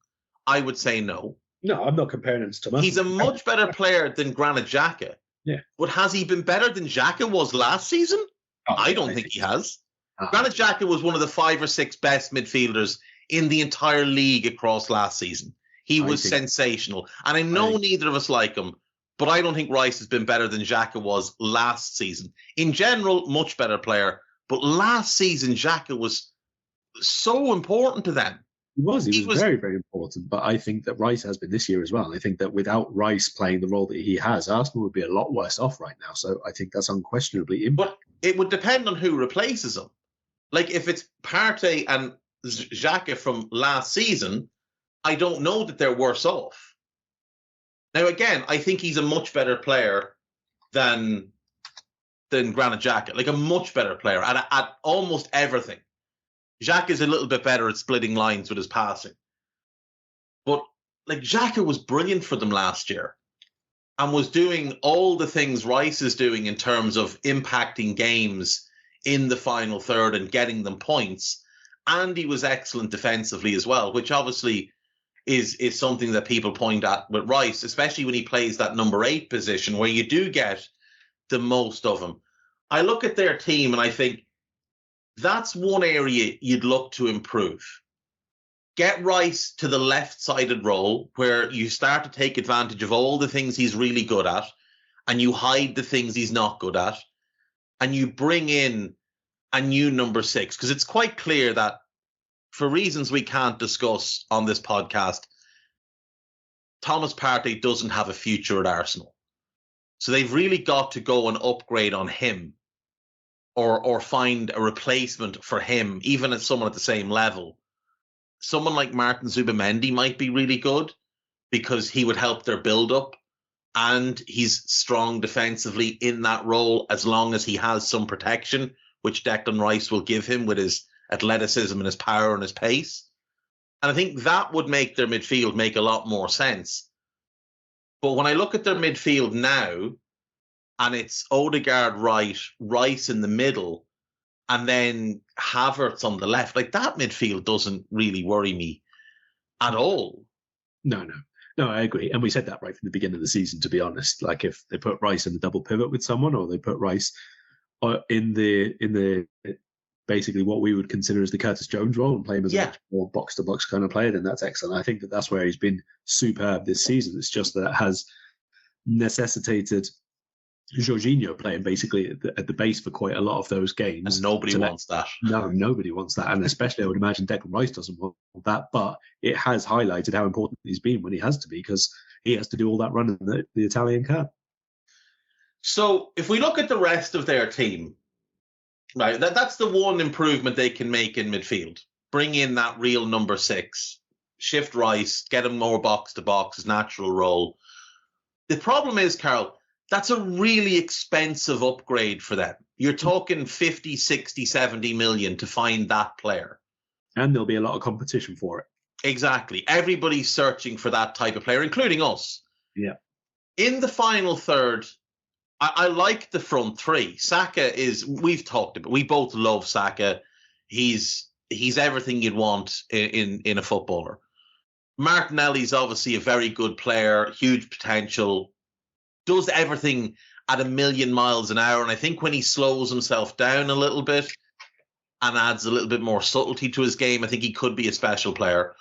I would say no. No, I'm not comparing him to Thomas. He's a much better player than Granit Xhaka. Yeah. But has he been better than Xhaka was last season? I don't think he has. Granit Xhaka was one of the 5 or 6 best midfielders in the entire league across last season. He was sensational. And I know neither of us like him, but I don't think Rice has been better than Xhaka was last season. In general, much better player. But last season, Xhaka was so important to them. He was very, very important. But I think that Rice has been this year as well. I think that without Rice playing the role that he has, Arsenal would be a lot worse off right now. So I think that's unquestionably important. But it would depend on who replaces him. Like if it's Partey and Xhaka from last season, I don't know that they're worse off. Now, again, I think he's a much better player than Granit Xhaka, like a much better player at almost everything. Xhaka is a little bit better at splitting lines with his passing. But like Xhaka was brilliant for them last year and was doing all the things Rice is doing in terms of impacting games in the final third and getting them points. And he was excellent defensively as well, which obviously is something that people point at with Rice, especially when he plays that number 8 position where you do get the most of him. I look at their team and I think that's one area you'd look to improve. Get Rice to the left-sided role where you start to take advantage of all the things he's really good at and you hide the things he's not good at and you bring in a new number 6, because it's quite clear that for reasons we can't discuss on this podcast, Thomas Partey doesn't have a future at Arsenal. So they've really got to go and upgrade on him or find a replacement for him, even as someone at the same level. Someone like Martin Zubimendi might be really good because he would help their build-up and he's strong defensively in that role as long as he has some protection, which Declan Rice will give him with his athleticism and his power and his pace. And I think that would make their midfield make a lot more sense. But when I look at their midfield now, and it's Odegaard right, Rice in the middle, and then Havertz on the left, like that midfield doesn't really worry me at all. No, I agree. And we said that right from the beginning of the season, to be honest. Like if they put Rice in the double pivot with someone, or they put Rice in the basically what we would consider as the Curtis Jones role and play him as a much more box-to-box kind of player, then that's excellent. I think that that's where he's been superb this season. It's just that it has necessitated Jorginho playing basically at the base for quite a lot of those games. And nobody wants that. No, nobody wants that. And especially I would imagine Declan Rice doesn't want that. But it has highlighted how important he's been when he has to be, because he has to do all that running that the Italian can. So if we look at the rest of their team, right, that's the one improvement they can make in midfield. Bring in that real number 6, shift Rice, get him more box-to-box, his natural role. The problem is, Karl, that's a really expensive upgrade for them. You're talking 50, 60, 70 million to find that player. And there'll be a lot of competition for it. Exactly. Everybody's searching for that type of player, including us. Yeah. In the final third, I like the front 3. Saka we've talked about, we both love Saka. He's everything you'd want in a footballer. Martinelli's obviously a very good player, huge potential, does everything at 1,000,000 miles an hour. And I think when he slows himself down a little bit and adds a little bit more subtlety to his game, I think he could be a special player.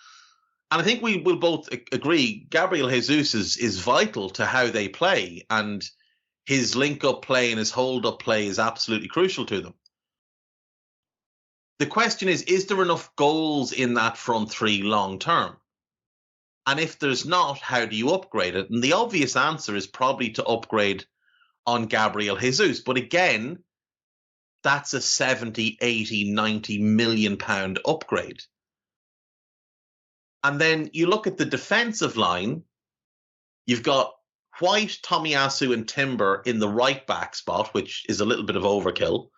And I think we will both agree Gabriel Jesus is vital to how they play. And his link-up play and his hold-up play is absolutely crucial to them. The question is there enough goals in that front 3 long-term? And if there's not, how do you upgrade it? And the obvious answer is probably to upgrade on Gabriel Jesus. But again, that's a 70, 80, 90 million pound upgrade. And then you look at the defensive line, you've got White, Tomiyasu and Timber in the right back spot, which is a little bit of overkill.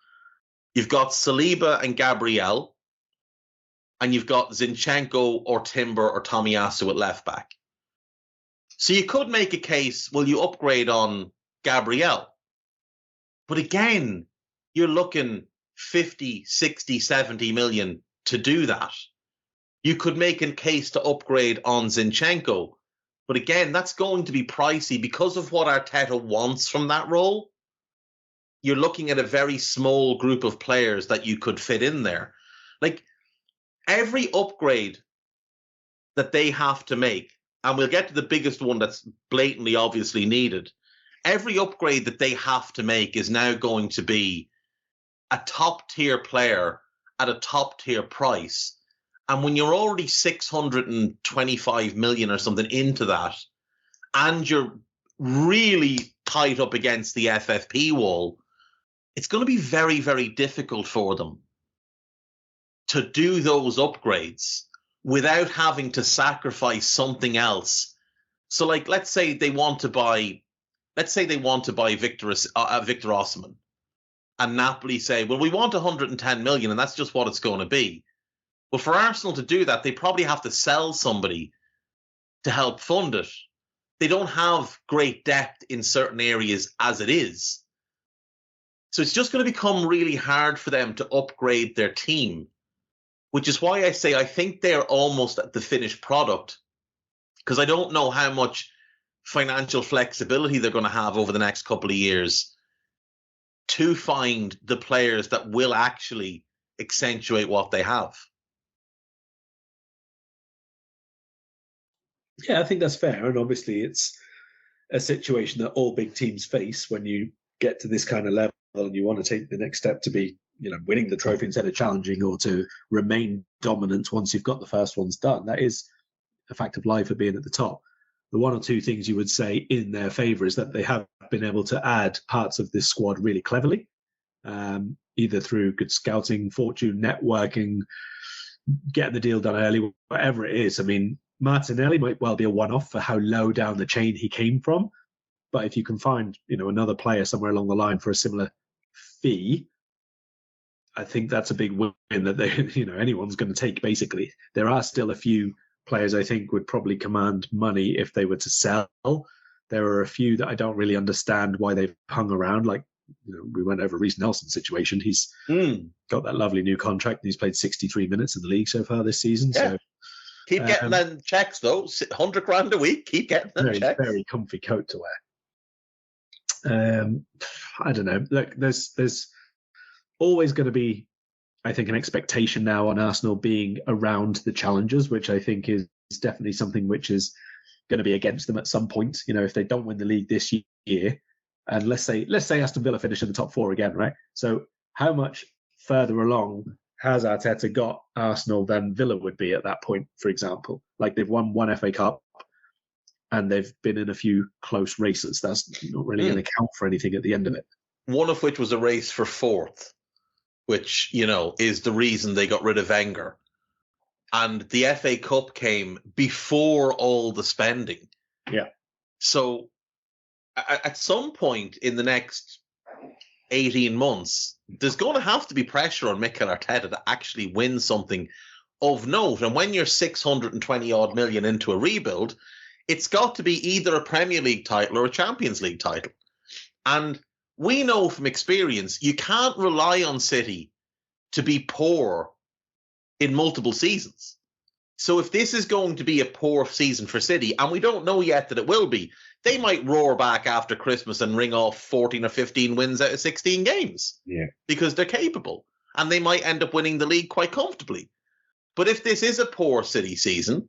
You've got Saliba and Gabriel, and you've got Zinchenko or Timber or Tomiyasu at left back. So you could make a case, well, you upgrade on Gabriel. But again, you're looking 50, 60, 70 million to do that. You could make a case to upgrade on Zinchenko. But again, that's going to be pricey because of what Arteta wants from that role. You're looking at a very small group of players that you could fit in there. Like every upgrade that they have to make and we'll get to the biggest one that's blatantly obviously needed, every upgrade that they have to make is now going to be a top-tier player at a top-tier price. And when you're already 625 million or something into that, and you're really tight up against the FFP wall, it's going to be very, very difficult for them to do those upgrades without having to sacrifice something else. So, like, let's say they want to buy Victor Osimhen, and Napoli say, well, we want 110 million, and that's just what it's going to be. Well, for Arsenal to do that, they probably have to sell somebody to help fund it. They don't have great depth in certain areas as it is. So it's just going to become really hard for them to upgrade their team, which is why I say I think they're almost at the finished product, because I don't know how much financial flexibility they're going to have over the next couple of years to find the players that will actually accentuate what they have. Yeah, I think that's fair. And obviously it's a situation that all big teams face when you get to this kind of level and you want to take the next step to be, winning the trophy instead of challenging, or to remain dominant once you've got the first ones done. That is a fact of life of being at the top. The one or two things you would say in their favour is that they have been able to add parts of this squad really cleverly, either through good scouting, fortune, networking, getting the deal done early, whatever it is. I mean, Martinelli might well be a one-off for how low down the chain he came from. But if you can find, another player somewhere along the line for a similar fee, I think that's a big win that they, anyone's going to take, basically. There are still a few players I think would probably command money if they were to sell. There are a few that I don't really understand why they've hung around. Like, we went over Reece Nelson's situation. He's got that lovely new contract, and he's played 63 minutes in the league so far this season. Yeah. So keep getting them checks, though. 100 grand a week. Keep getting them checks. Very comfy coat to wear. I don't know. Look, there's always going to be, I think, an expectation now on Arsenal being around the challengers, which I think is definitely something which is going to be against them at some point. If they don't win the league this year, and let's say Aston Villa finish in the top four again, right? So how much further along has Arteta got Arsenal than Villa would be at that point, for example? Like, they've won one FA Cup and they've been in a few close races. That's not really going to count for anything at the end of it. One of which was a race for fourth, which, is the reason they got rid of Wenger. And the FA Cup came before all the spending. Yeah. So at some point in the next 18 months, there's going to have to be pressure on Mikel Arteta to actually win something of note. And when you're 620 odd million into a rebuild, it's got to be either a Premier League title or a Champions League title. And we know from experience, you can't rely on City to be poor in multiple seasons. So if this is going to be a poor season for City, and we don't know yet that it will be, they might roar back after Christmas and ring off 14 or 15 wins out of 16 games. Yeah. Because they're capable. And they might end up winning the league quite comfortably. But if this is a poor City season,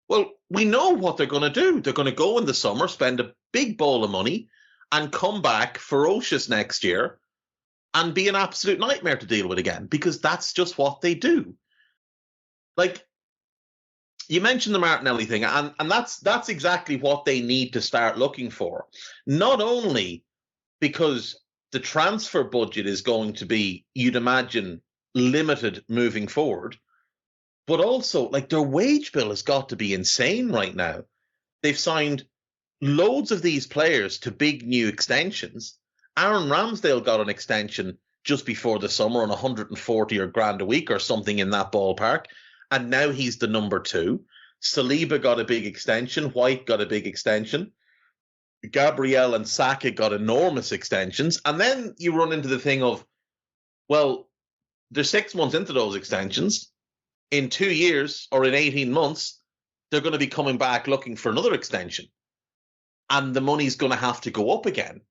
well, we know what they're going to do. They're going to go in the summer, spend a big ball of money, and come back ferocious next year and be an absolute nightmare to deal with again, because that's just what they do. Like, you mentioned the Martinelli thing, and that's exactly what they need to start looking for. Not only because the transfer budget is going to be, you'd imagine, limited moving forward, but also, like, their wage bill has got to be insane right now. They've signed loads of these players to big new extensions. Aaron Ramsdale got an extension just before the summer on 140 or grand a week or something in that ballpark. And now he's the number 2. Saliba got a big extension. White got a big extension. Gabriel and Saka got enormous extensions. And then you run into the thing of, well, they're 6 months into those extensions. In 2 years or in 18 months, they're going to be coming back looking for another extension. And the money's going to have to go up again.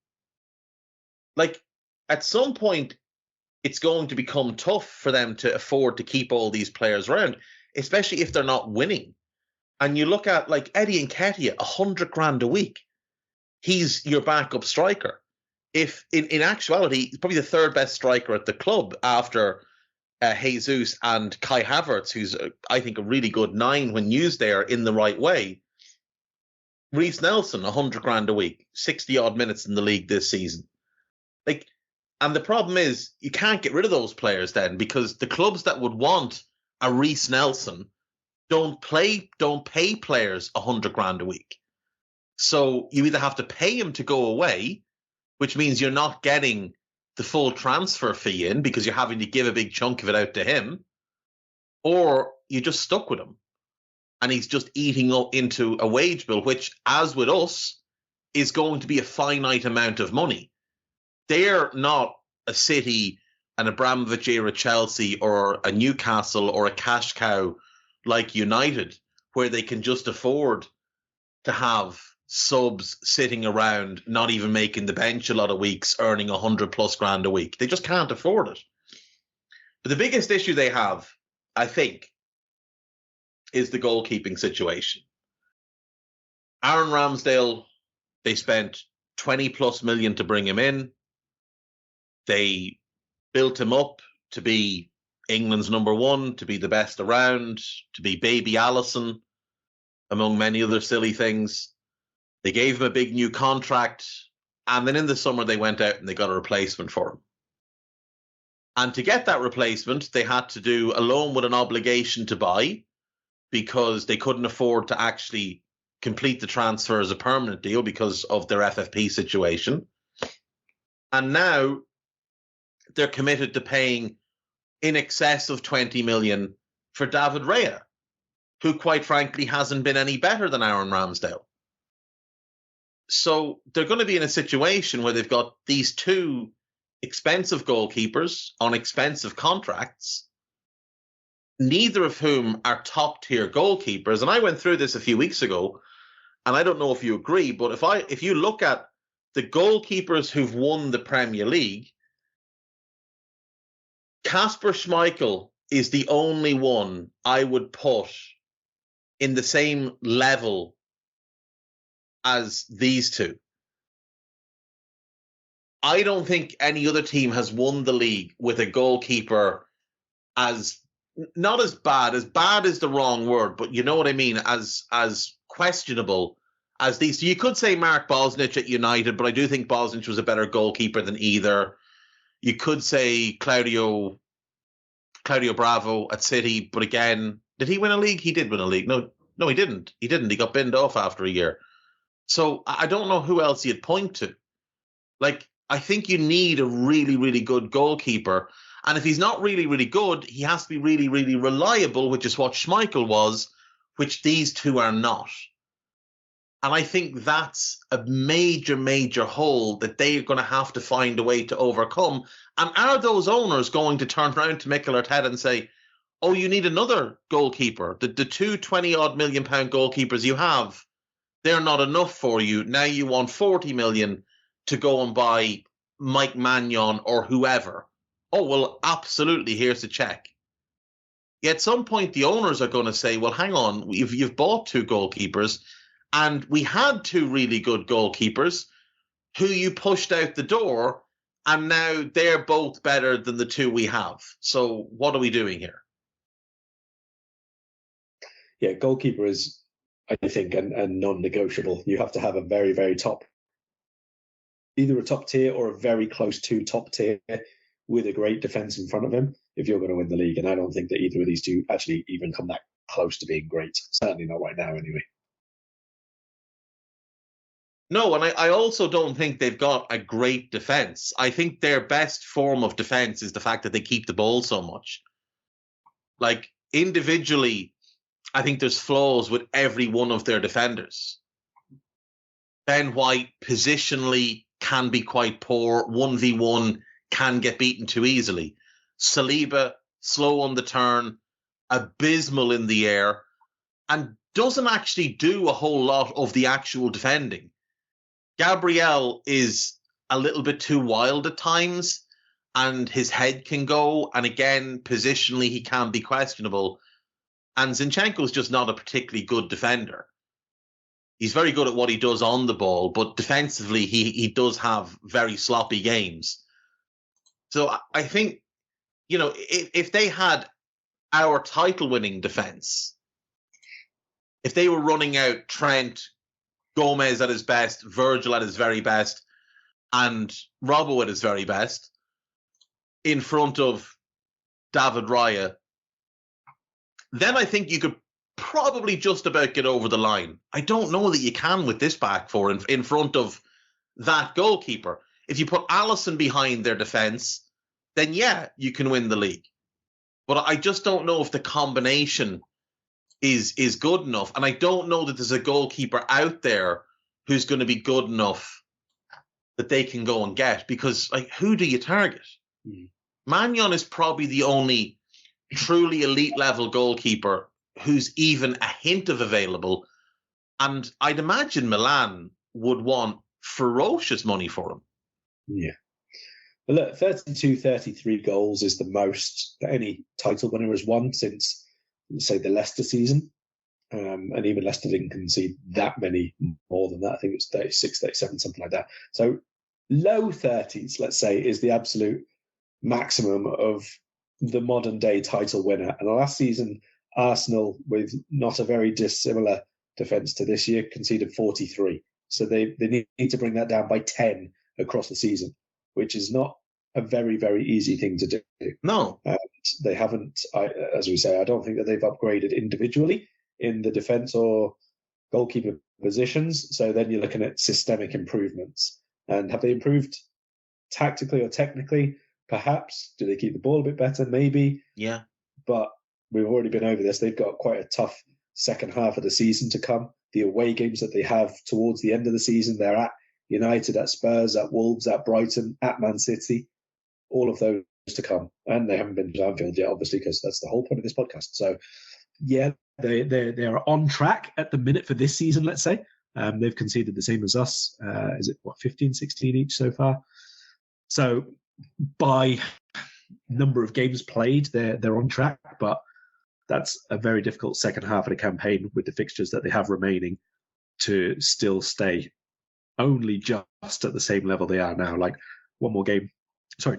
Like, at some point, it's going to become tough for them to afford to keep all these players around, especially if they're not winning. And you look at like Eddie Nketiah, 100 grand a week. He's your backup striker. If in actuality, he's probably the third best striker at the club after Jesus and Kai Havertz, who's, I think, a really good 9 when used there in the right way. Reece Nelson, 100 grand a week, 60 odd minutes in the league this season. And the problem is you can't get rid of those players then, because the clubs that would want a Reece Nelson don't pay players 100 grand a week. So you either have to pay him to go away, which means you're not getting the full transfer fee in because you're having to give a big chunk of it out to him, or you're just stuck with him. And he's just eating up into a wage bill, which, as with us, is going to be a finite amount of money. They're not a City, an Abramovich era Chelsea, or a Newcastle, or a cash cow like United, where they can just afford to have subs sitting around, not even making the bench a lot of weeks, earning 100 plus grand a week. They just can't afford it. But the biggest issue they have, I think, is the goalkeeping situation. Aaron Ramsdale, they spent 20 plus million to bring him in. They built him up to be England's number one, to be the best around, to be baby Alisson, among many other silly things. They gave him a big new contract, and then in the summer they went out and they got a replacement for him. And to get that replacement, they had to do a loan with an obligation to buy, because they couldn't afford to actually complete the transfer as a permanent deal because of their FFP situation. And now they're committed to paying in excess of 20 million for David Raya, who quite frankly hasn't been any better than Aaron Ramsdale. So they're going to be in a situation where they've got these two expensive goalkeepers on expensive contracts, neither of whom are top-tier goalkeepers. And I went through this a few weeks ago, and I don't know if you agree, but if you look at the goalkeepers who've won the Premier League, Kasper Schmeichel is the only one I would put in the same level as these two. I don't think any other team has won the league with a goalkeeper as not as bad is the wrong word, but you know what I mean, as questionable as these. So you could say Mark Bosnich at United, but I do think Bosnich was a better goalkeeper than either. You could say Claudio Bravo at City, but again, did he win a league? He did win a league. No, he didn't. He didn't. He got binned off after a year. So I don't know who else you'd point to. I think you need a really, really good goalkeeper. And if he's not really, really good, he has to be really, really reliable, which is what Schmeichel was, which these two are not. And I think that's a major, major hole that they're going to have to find a way to overcome. And are those owners going to turn around to Mikel Arteta and say, oh, you need another goalkeeper? The two 20-odd million pound goalkeepers you have, they're not enough for you. Now you want 40 million to go and buy Mike Magnon or whoever. Oh, well, absolutely, here's a check. Yet at some point, the owners are going to say, well, hang on, you've bought two goalkeepers, and we had two really good goalkeepers who you pushed out the door, and now they're both better than the two we have. So what are we doing here? Yeah, goalkeeper is, I think, a non-negotiable. You have to have a very, very top, either a top tier or a very close to top tier with a great defence in front of him if you're going to win the league. And I don't think that either of these two actually even come that close to being great. Certainly not right now, anyway. No, and I also don't think they've got a great defence. I think their best form of defence is the fact that they keep the ball so much. Individually, I think there's flaws with every one of their defenders. Ben White, positionally, can be quite poor. 1v1 can get beaten too easily. Saliba, slow on the turn, abysmal in the air, and doesn't actually do a whole lot of the actual defending. Gabriel is a little bit too wild at times, and his head can go, and again, positionally, he can be questionable. And Zinchenko's just not a particularly good defender. He's very good at what he does on the ball, but defensively, he does have very sloppy games. So I think, if they had our title-winning defense, if they were running out Trent, Gomez at his best, Virgil at his very best, and Robbo at his very best, in front of David Raya, then I think you could probably just about get over the line. I don't know that you can with this back four in front of that goalkeeper. If you put Alisson behind their defence, then yeah, you can win the league. But I just don't know if the combination is good enough. And I don't know that there's a goalkeeper out there who's going to be good enough that they can go and get. Because, who do you target? Magnon is probably the only truly elite level goalkeeper who's even a hint of available. And I'd imagine Milan would want ferocious money for him. Yeah. But look, 32, 33 goals is the most that any title winner has won since, say, the Leicester season. And even Leicester didn't concede that many more than that. I think it was 36, 37, something like that. So low 30s, let's say, is the absolute maximum of the modern day title winner. And last season, Arsenal, with not a very dissimilar defence to this year, conceded 43. So they need to bring that down by 10 across the season, which is not a very, very easy thing to do. No. And they haven't, as we say, I don't think that they've upgraded individually in the defence or goalkeeper positions. So then you're looking at systemic improvements. And have they improved tactically or technically? Perhaps. Do they keep the ball a bit better? Maybe. Yeah. But we've already been over this. They've got quite a tough second half of the season to come. The away games that they have towards the end of the season, they're at United, at Spurs, at Wolves, at Brighton, at Man City. All of those to come. And they haven't been to Anfield yet, obviously, because that's the whole point of this podcast. So, yeah, they're on track at the minute for this season, let's say. They've conceded the same as us. Is it, 15, 16 each so far? So by number of games played, they're on track, but that's a very difficult second half of the campaign with the fixtures that they have remaining to still stay only just at the same level they are now. Like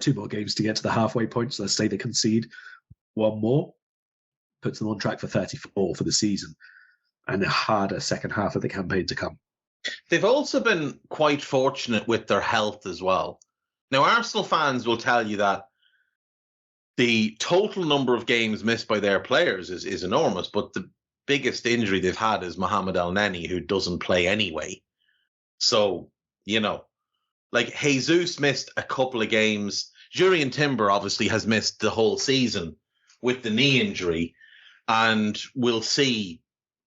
two more games to get to the halfway point. So let's say they concede one more, puts them on track for 34 for the season, and a harder second half of the campaign to come. They've also been quite fortunate with their health as well. Now, Arsenal fans will tell you that the total number of games missed by their players is enormous, but the biggest injury they've had is Mohamed El-Neni, who doesn't play anyway. So, Jesus missed a couple of games. Jurrien Timber obviously has missed the whole season with the knee injury, and we'll see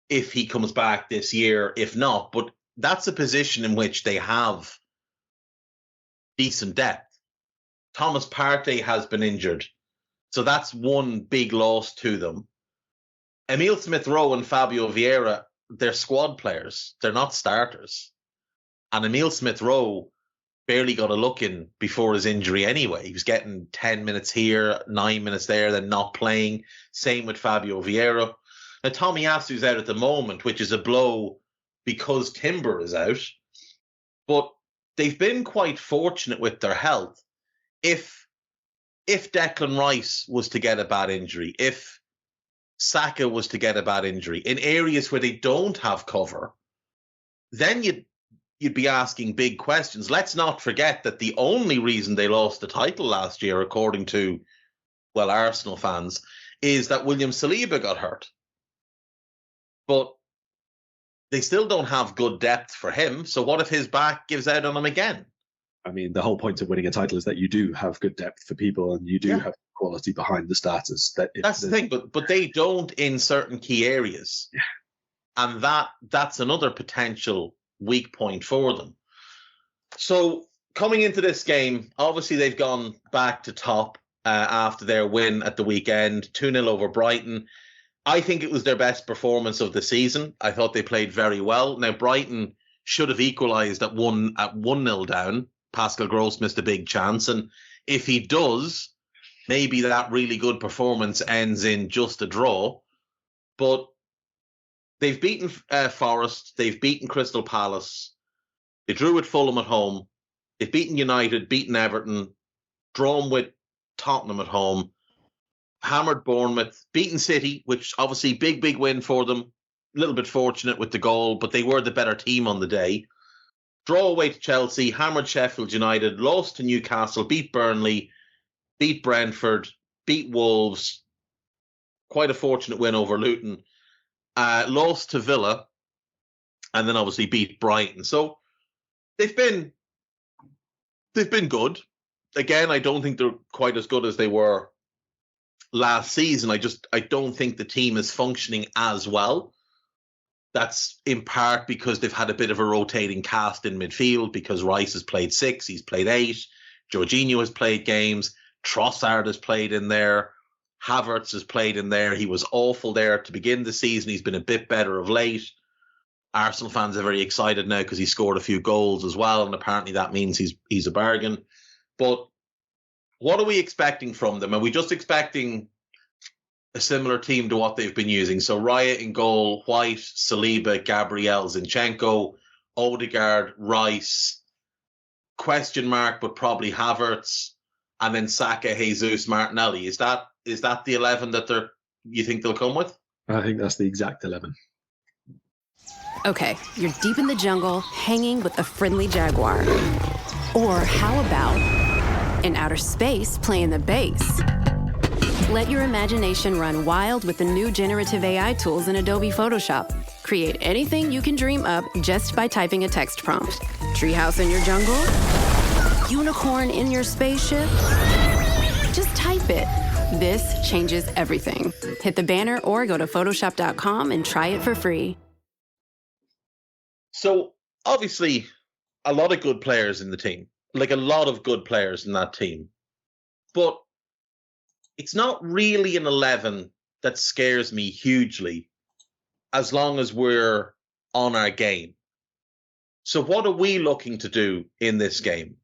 if he comes back this year, if not. But that's a position in which they have decent depth. Thomas Partey has been injured, so that's one big loss to them. Emile Smith-Rowe and Fabio Vieira, they're squad players. They're not starters. And Emile Smith-Rowe barely got a look in before his injury anyway. He was getting 10 minutes here, 9 minutes there, then not playing. Same with Fabio Vieira. Now, Tomiyasu's out at the moment, which is a blow because Timber is out. But they've been quite fortunate with their health. If Declan Rice was to get a bad injury, if Saka was to get a bad injury in areas where they don't have cover, then you'd be asking big questions. Let's not forget that the only reason they lost the title last year, according to, Arsenal fans, is that William Saliba got hurt. But they still don't have good depth for him. So what if his back gives out on him again? I mean, the whole point of winning a title is that you do have good depth for people and you do have quality behind the starters. That's the thing, but they don't in certain key areas. Yeah. And that's another potential weak point for them. So coming into this game, obviously they've gone back to top after their win at the weekend, 2-0 over Brighton. I think it was their best performance of the season. I thought they played very well. Now, Brighton should have equalised at 1-0 down. Pascal Gross missed a big chance. And if he does, maybe that really good performance ends in just a draw. But they've beaten Forest, they've beaten Crystal Palace, they drew with Fulham at home, they've beaten United, beaten Everton, drawn with Tottenham at home, hammered Bournemouth, beaten City, which obviously big win for them. A little bit fortunate with the goal, but they were the better team on the day. Draw away to Chelsea, hammered Sheffield United, lost to Newcastle, beat Burnley, beat Brentford, beat Wolves. Quite a fortunate win over Luton. Lost to Villa, and then obviously beat Brighton. So they've been good. Again, I don't think they're quite as good as they were last season. I don't think the team is functioning as well. That's in part because they've had a bit of a rotating cast in midfield, because Rice has played 6, he's played 8, Jorginho has played games, Trossard has played in there, Havertz has played in there. He was awful there to begin the season. He's been a bit better of late. Arsenal fans are very excited now because he scored a few goals as well, and apparently that means he's a bargain. But what are we expecting from them? Are we just expecting a similar team to what they've been using? So Raya in goal, White, Saliba, Gabriel, Zinchenko, Odegaard, Rice, question mark, but probably Havertz, and then Saka, Jesus, Martinelli. Is that the 11 that you think they'll come with? I think that's the exact 11. Okay, you're deep in the jungle, hanging with a friendly jaguar. Or how about in outer space playing the bass? Let your imagination run wild with the new generative AI tools in Adobe Photoshop. Create anything you can dream up just by typing a text prompt. Treehouse in your jungle? Unicorn in your spaceship? Just type it. This changes everything. Hit the banner or go to Photoshop.com and try it for free. So, obviously, a lot of good players in the team. Like, a lot of good players in that team. But it's not really an 11 that scares me hugely, as long as we're on our game. So what are we looking to do in this game?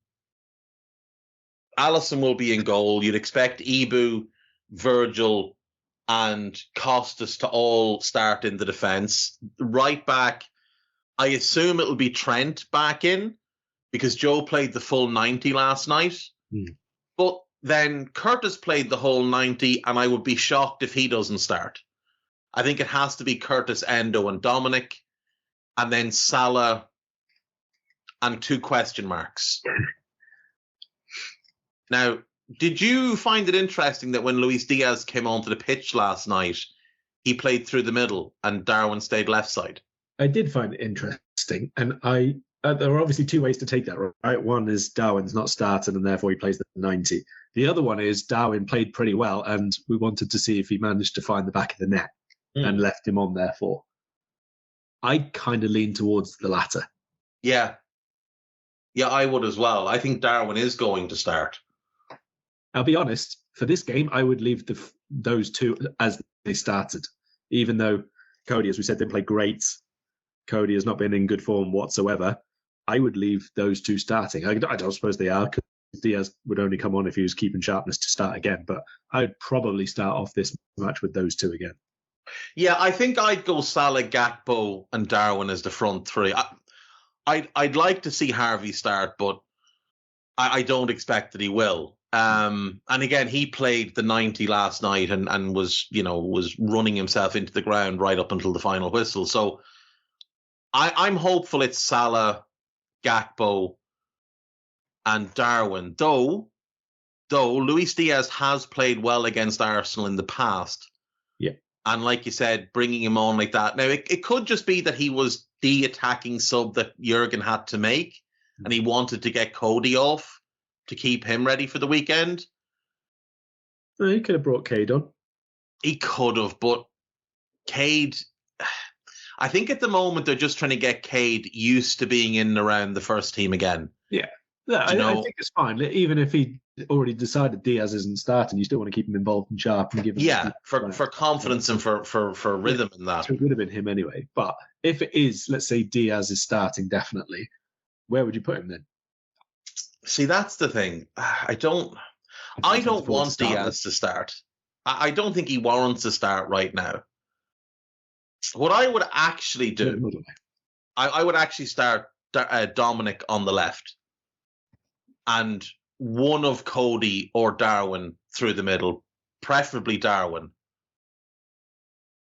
Alisson will be in goal. You'd expect Ibu, Virgil, and Costas to all start in the defence. Right back, I assume it'll be Trent back in, because Joe played the full 90 last night. But then Curtis played the whole 90, and I would be shocked if he doesn't start. I think it has to be Curtis, Endo, and Dominic, and then Salah and 2 question marks. Now, did you find it interesting that when Luis Diaz came onto the pitch last night, he played through the middle and Darwin stayed left side? I did find it interesting, and there are obviously 2 ways to take that, right? One is Darwin's not starting, and therefore he plays the 90. The other one is Darwin played pretty well, and we wanted to see if he managed to find the back of the net and left him on, therefore. I kind of lean towards the latter. Yeah, I would as well. I think Darwin is going to start. I'll be honest, for this game, I would leave those 2 as they started, even though Cody, as we said, didn't play great. Cody has not been in good form whatsoever. I would leave those 2 starting. I don't suppose they are, because Diaz would only come on if he was keeping sharpness to start again. But I would probably start off this match with those 2 again. Yeah, I think I'd go Salah, Gakpo, and Darwin as the front 3. I'd like to see Harvey start, but I don't expect that he will. And again, he played the 90 last night and was running himself into the ground right up until the final whistle. So I'm hopeful it's Salah, Gakpo, and Darwin. Though Luis Diaz has played well against Arsenal in the past. Yeah. And like you said, bringing him on like that. Now, it could just be that he was the attacking sub that Jurgen had to make, and he wanted to get Cody off to keep him ready for the weekend. Well, he could have brought Cade on. He could have, but Cade, I think at the moment they're just trying to get Cade used to being in and around the first team again. Yeah. I think it's fine. Even if he already decided Diaz isn't starting, you still want to keep him involved and sharp and give him for confidence and for rhythm and that. So it would have been him anyway. But if it is, let's say Diaz is starting definitely, where would you put him then? See, that's the thing. I don't want Diaz to start. I don't think he warrants to start right now. What I would actually do, I would actually start Dominic on the left and one of Cody or Darwin through the middle, preferably Darwin.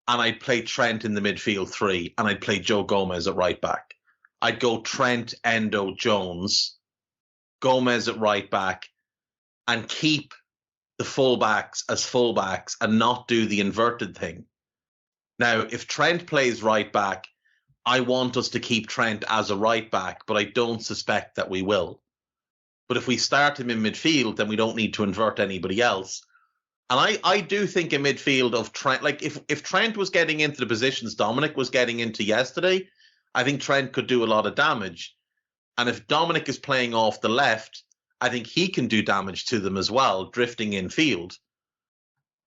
And I'd play Trent in the midfield three, and I'd play Joe Gomez at right back. I'd go Trent, Endo, Jones, Gomez at right back, and keep the fullbacks as fullbacks and not do the inverted thing. Now, if Trent plays right back, I want us to keep Trent as a right back, but I don't suspect that we will. But if we start him in midfield, then we don't need to invert anybody else. And I do think a midfield of Trent, like if Trent was getting into the positions Dominic was getting into yesterday, I think Trent could do a lot of damage. And if Dominic is playing off the left, I think he can do damage to them as well, drifting in field.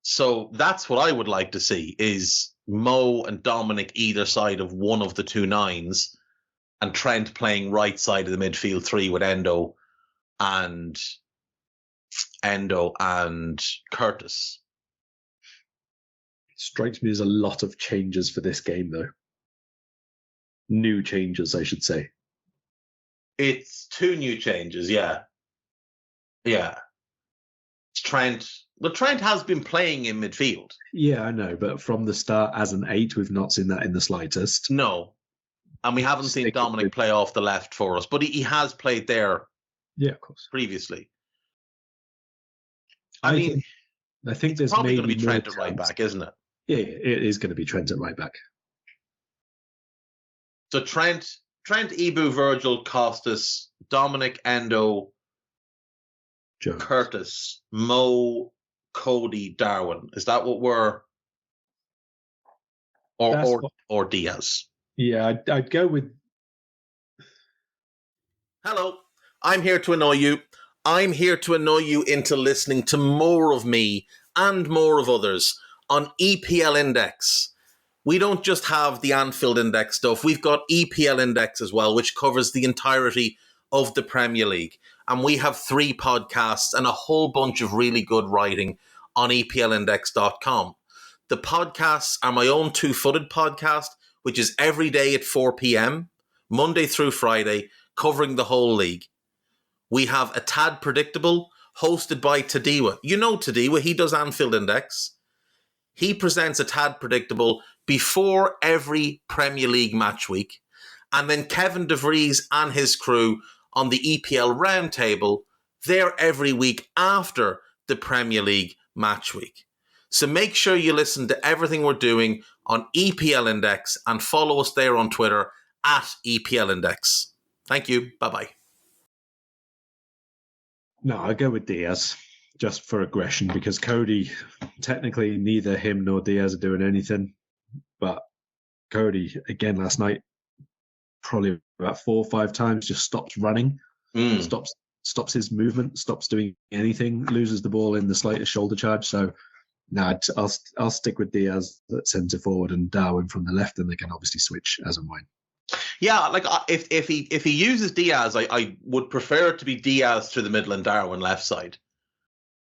So that's what I would like to see, is Mo and Dominic either side of one of the two nines, and Trent playing right side of the midfield three with Endo and Curtis. Strikes me as a lot of changes for this game, though. New changes, I should say. It's two new changes, yeah. Yeah. Trent has been playing in midfield. Yeah, I know, but from the start as an 8, we've not seen that in the slightest. No. And we haven't seen Dominic play off the left for us, but he has played there. Yeah, of course. Previously. I think there's probably maybe going to be Trent at right back, isn't it? Yeah, it is going to be Trent at right back. So Trent, Ibu, Virgil, Costas, Dominic, Endo, Jones. Curtis, Mo, Cody, Darwin. Is that what we're... Or Diaz? Yeah, I'd go with... Hello, I'm here to annoy you. I'm here to annoy you into listening to more of me and more of others on EPL Index. We don't just have the Anfield Index stuff. We've got EPL Index as well, which covers the entirety of the Premier League. And we have 3 podcasts and a whole bunch of really good writing on EPLindex.com. The podcasts are my own Two-Footed podcast, which is every day at 4 p.m, Monday through Friday, covering the whole league. We have A Tad Predictable, hosted by Tadiwa. You know Tadiwa, he does Anfield Index. He presents A Tad Predictable before every Premier League match week. And then Kevin DeVries and his crew on the EPL Roundtable, they're every week after the Premier League match week. So make sure you listen to everything we're doing on EPL Index and follow us there on Twitter at EPL Index. Thank you. Bye-bye. No, I'll go with Diaz, just for aggression, because Cody, technically neither him nor Diaz are doing anything. But Cody, again last night, probably about 4 or 5 times, just stops running, stops his movement, stops doing anything, loses the ball in the slightest shoulder charge. So, no, I'll stick with Diaz at centre forward and Darwin from the left, and they can obviously switch as and when. Yeah, like if he uses Diaz, I would prefer it to be Diaz through the middle and Darwin left side,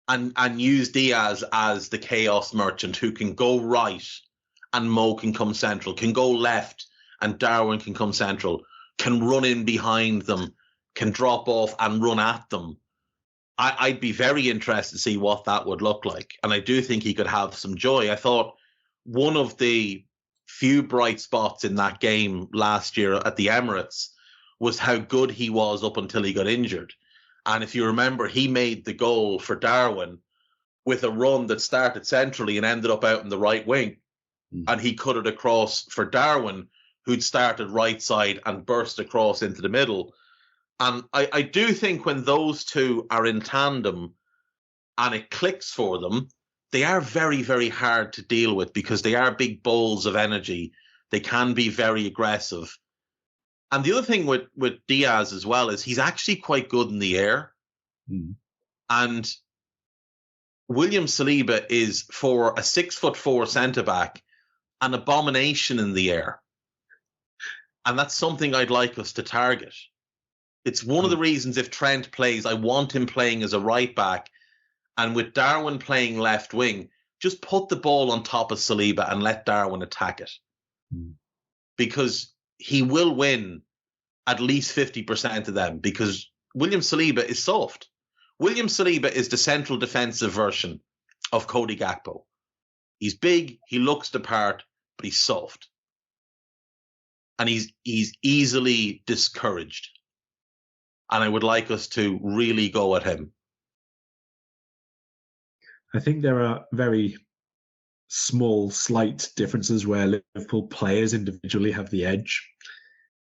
and use Diaz as the chaos merchant who can go right and Mo can come central, can go left and Darwin can come central, can run in behind them, can drop off and run at them. I'd be very interested to see what that would look like, and I do think he could have some joy. I thought one of the few bright spots in that game last year at the Emirates was how good he was up until he got injured. And if you remember, he made the goal for Darwin with a run that started centrally and ended up out in the right wing. And he cut it across for Darwin, who'd started right side and burst across into the middle. And I do think when those two are in tandem and it clicks for them, they are very, very hard to deal with because they are big bowls of energy. They can be very aggressive. And the other thing with Diaz as well is he's actually quite good in the air. And William Saliba is, for a 6'4" centre-back, an abomination in the air. And that's something I'd like us to target. It's one of the reasons if Trent plays, I want him playing as a right back. And with Darwin playing left wing, just put the ball on top of Saliba and let Darwin attack it. because he will win at least 50% of them, because William Saliba is soft. William Saliba is the central defensive version of Cody Gakpo. He's big, he looks the part, but he's soft. And he's easily discouraged. And I would like us to really go at him. I think there are very small, slight differences where Liverpool players individually have the edge.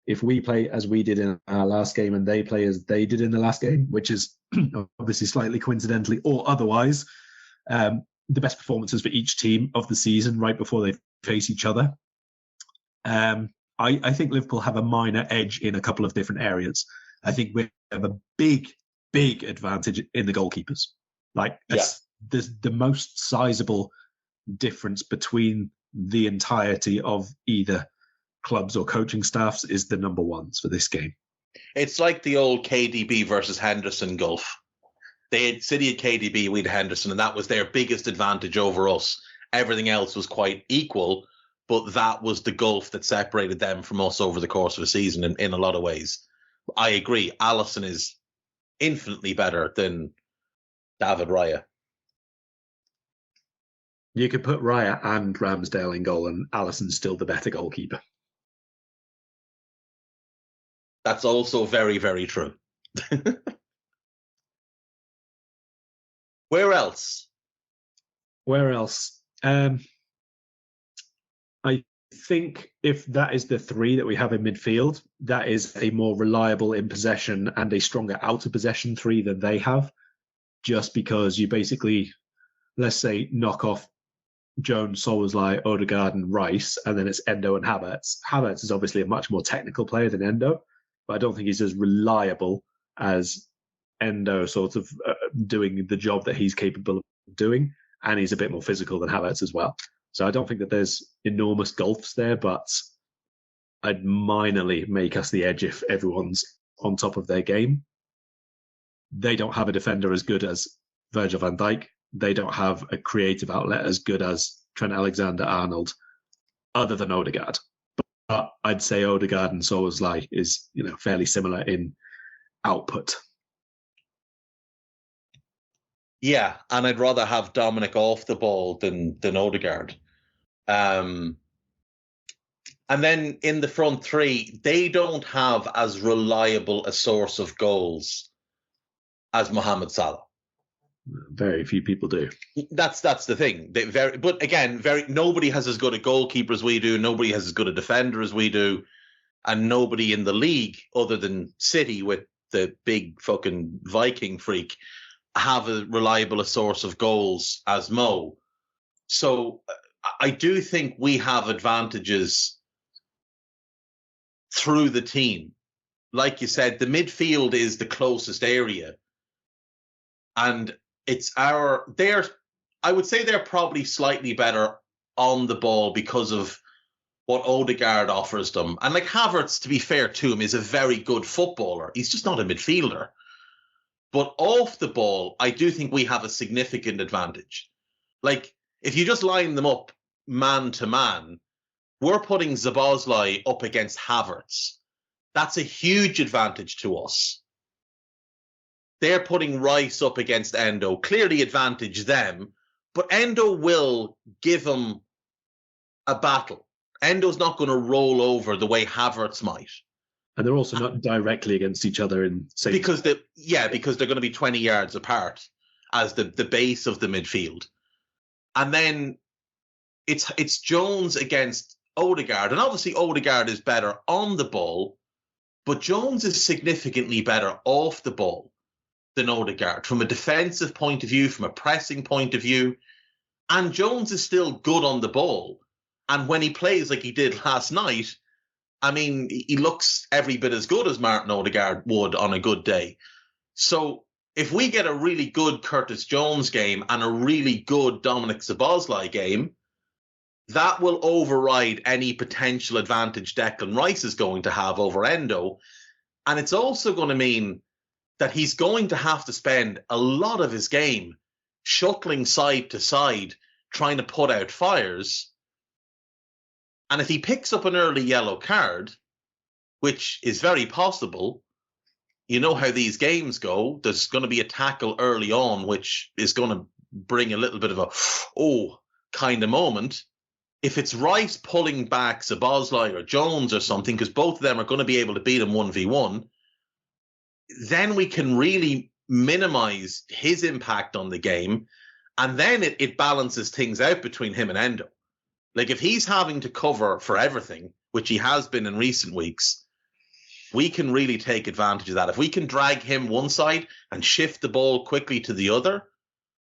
If we play as we did in our last game and they play as they did in the last game, which is obviously slightly coincidentally or otherwise, the best performances for each team of the season right before they face each other. I think Liverpool have a minor edge in a couple of different areas. I think we have a big advantage in the goalkeepers. The most sizable difference between the entirety of either clubs or coaching staffs is the number ones for this game. It's like the old KDB versus Henderson gulf. City had KDB, we had Henderson, and that was their biggest advantage over us. Everything else was quite equal, but that was the gulf that separated them from us over the course of a season in a lot of ways. I agree. Alisson is infinitely better than David Raya. You could put Raya and Ramsdale in goal, and Alisson's still the better goalkeeper. That's also very, very true. Where else? I think if that is the three that we have in midfield, that is a more reliable in possession and a stronger out of possession three than they have, just because you basically, let's say, knock off Jones, Szoboszlai, Odegaard and Rice, and then it's Endo and Havertz. Havertz is obviously a much more technical player than Endo, but I don't think he's as reliable as Endo, sort of doing the job that he's capable of doing, and he's a bit more physical than Havertz as well. So I don't think that there's enormous gulfs there, but I'd minorly make us the edge if everyone's on top of their game. They don't have a defender as good as Virgil van Dijk. They don't have a creative outlet as good as Trent Alexander-Arnold, other than Odegaard. But I'd say Odegaard and Szoboszlai is, fairly similar in output. Yeah, and I'd rather have Dominic off the ball than Odegaard. And then in the front three, they don't have as reliable a source of goals as Mohamed Salah. Very few people do. That's the thing. But again, nobody has as good a goalkeeper as we do. Nobody has as good a defender as we do, and nobody in the league, other than City with the big fucking Viking freak, have a reliable a source of goals as Mo. So I do think we have advantages through the team. Like you said, the midfield is the closest area, and I would say they're probably slightly better on the ball because of what Odegaard offers them. And like Havertz, to be fair to him, is a very good footballer. He's just not a midfielder. But off the ball, I do think we have a significant advantage. Like, if you just line them up man to man, we're putting Szoboszlai up against Havertz. That's a huge advantage to us. They're putting Rice up against Endo. Clearly advantage them, but Endo will give him a battle. Endo's not going to roll over the way Havertz might. And they're also not directly against each other in safety. Because they're going to be 20 yards apart as the base of the midfield. And then it's Jones against Odegaard. And obviously Odegaard is better on the ball, but Jones is significantly better off the ball than Odegaard from a defensive point of view, from a pressing point of view. And Jones is still good on the ball. And when he plays like he did last night, I mean, he looks every bit as good as Martin Odegaard would on a good day. So if we get a really good Curtis Jones game and a really good Dominic Szoboszlai game, that will override any potential advantage Declan Rice is going to have over Endo. And it's also going to mean that he's going to have to spend a lot of his game shuttling side to side, trying to put out fires. And if he picks up an early yellow card, which is very possible, you know how these games go. There's going to be a tackle early on, which is going to bring a little bit of a, kind of moment. If it's Rice pulling back Szoboszlai or Jones or something, because both of them are going to be able to beat him 1v1, then we can really minimize his impact on the game. And then it balances things out between him and Endo. Like, if he's having to cover for everything, which he has been in recent weeks, we can really take advantage of that. If we can drag him one side and shift the ball quickly to the other,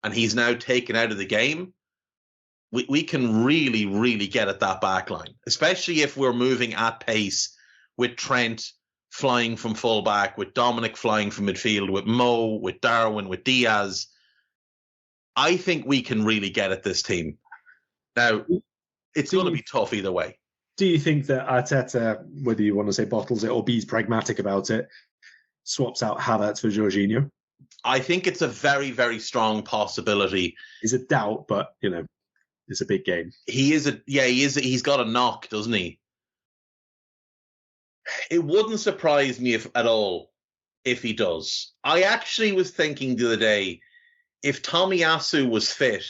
and he's now taken out of the game, we can really, really get at that back line, especially if we're moving at pace with Trent flying from fullback, with Dominic flying from midfield, with Mo, with Darwin, with Diaz. I think we can really get at this team. Now, it's going to be tough either way. Do you think that Arteta, whether you want to say bottles it or be pragmatic about it, swaps out Havertz for Jorginho? I think it's a very, very strong possibility. It's a doubt, but, it's a big game. He is. He's got a knock, doesn't he? It wouldn't surprise me at all if he does. I actually was thinking the other day, if Tomiyasu was fit,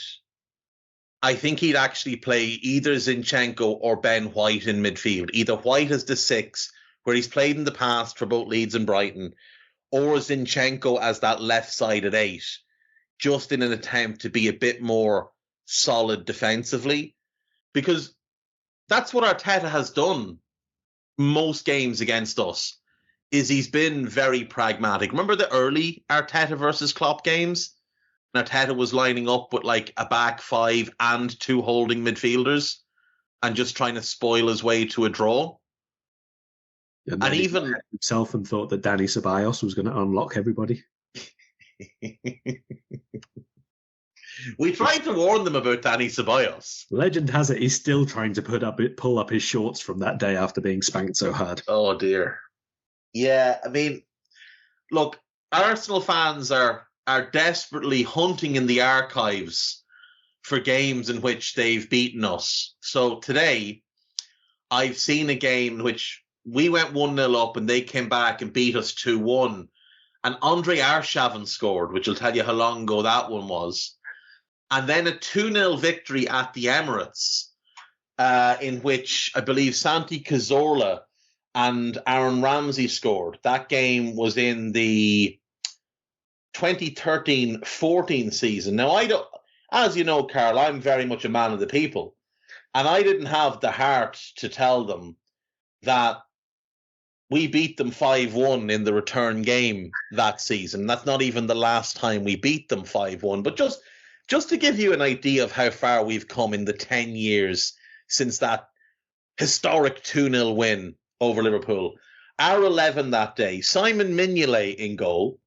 I think he'd actually play either Zinchenko or Ben White in midfield. Either White as the 6, where he's played in the past for both Leeds and Brighton, or Zinchenko as that left-sided 8, just in an attempt to be a bit more solid defensively. Because that's what Arteta has done most games against us, is he's been very pragmatic. Remember the early Arteta versus Klopp games? Arteta was lining up with like a back 5 and 2 holding midfielders and just trying to spoil his way to a draw. And even himself and thought that Dani Ceballos was going to unlock everybody. We tried to warn them about Dani Ceballos. Legend has it he's still trying to pull up his shorts from that day after being spanked so hard. Oh dear. Yeah, I mean, look, Arsenal fans are desperately hunting in the archives for games in which they've beaten us. So today, I've seen a game in which we went 1-0 up and they came back and beat us 2-1. And Andre Arshavin scored, which will tell you how long ago that one was. And then a 2-0 victory at the Emirates, in which I believe Santi Cazorla and Aaron Ramsey scored. That game was in the 2013-14 season. Now, as you know, Karl, I'm very much a man of the people, and I didn't have the heart to tell them that we beat them 5-1 in the return game that season. That's not even the last time we beat them 5-1, but just to give you an idea of how far we've come in the 10 years since that historic 2-0 win over Liverpool. Our 11 that day, Simon Mignolet in goal,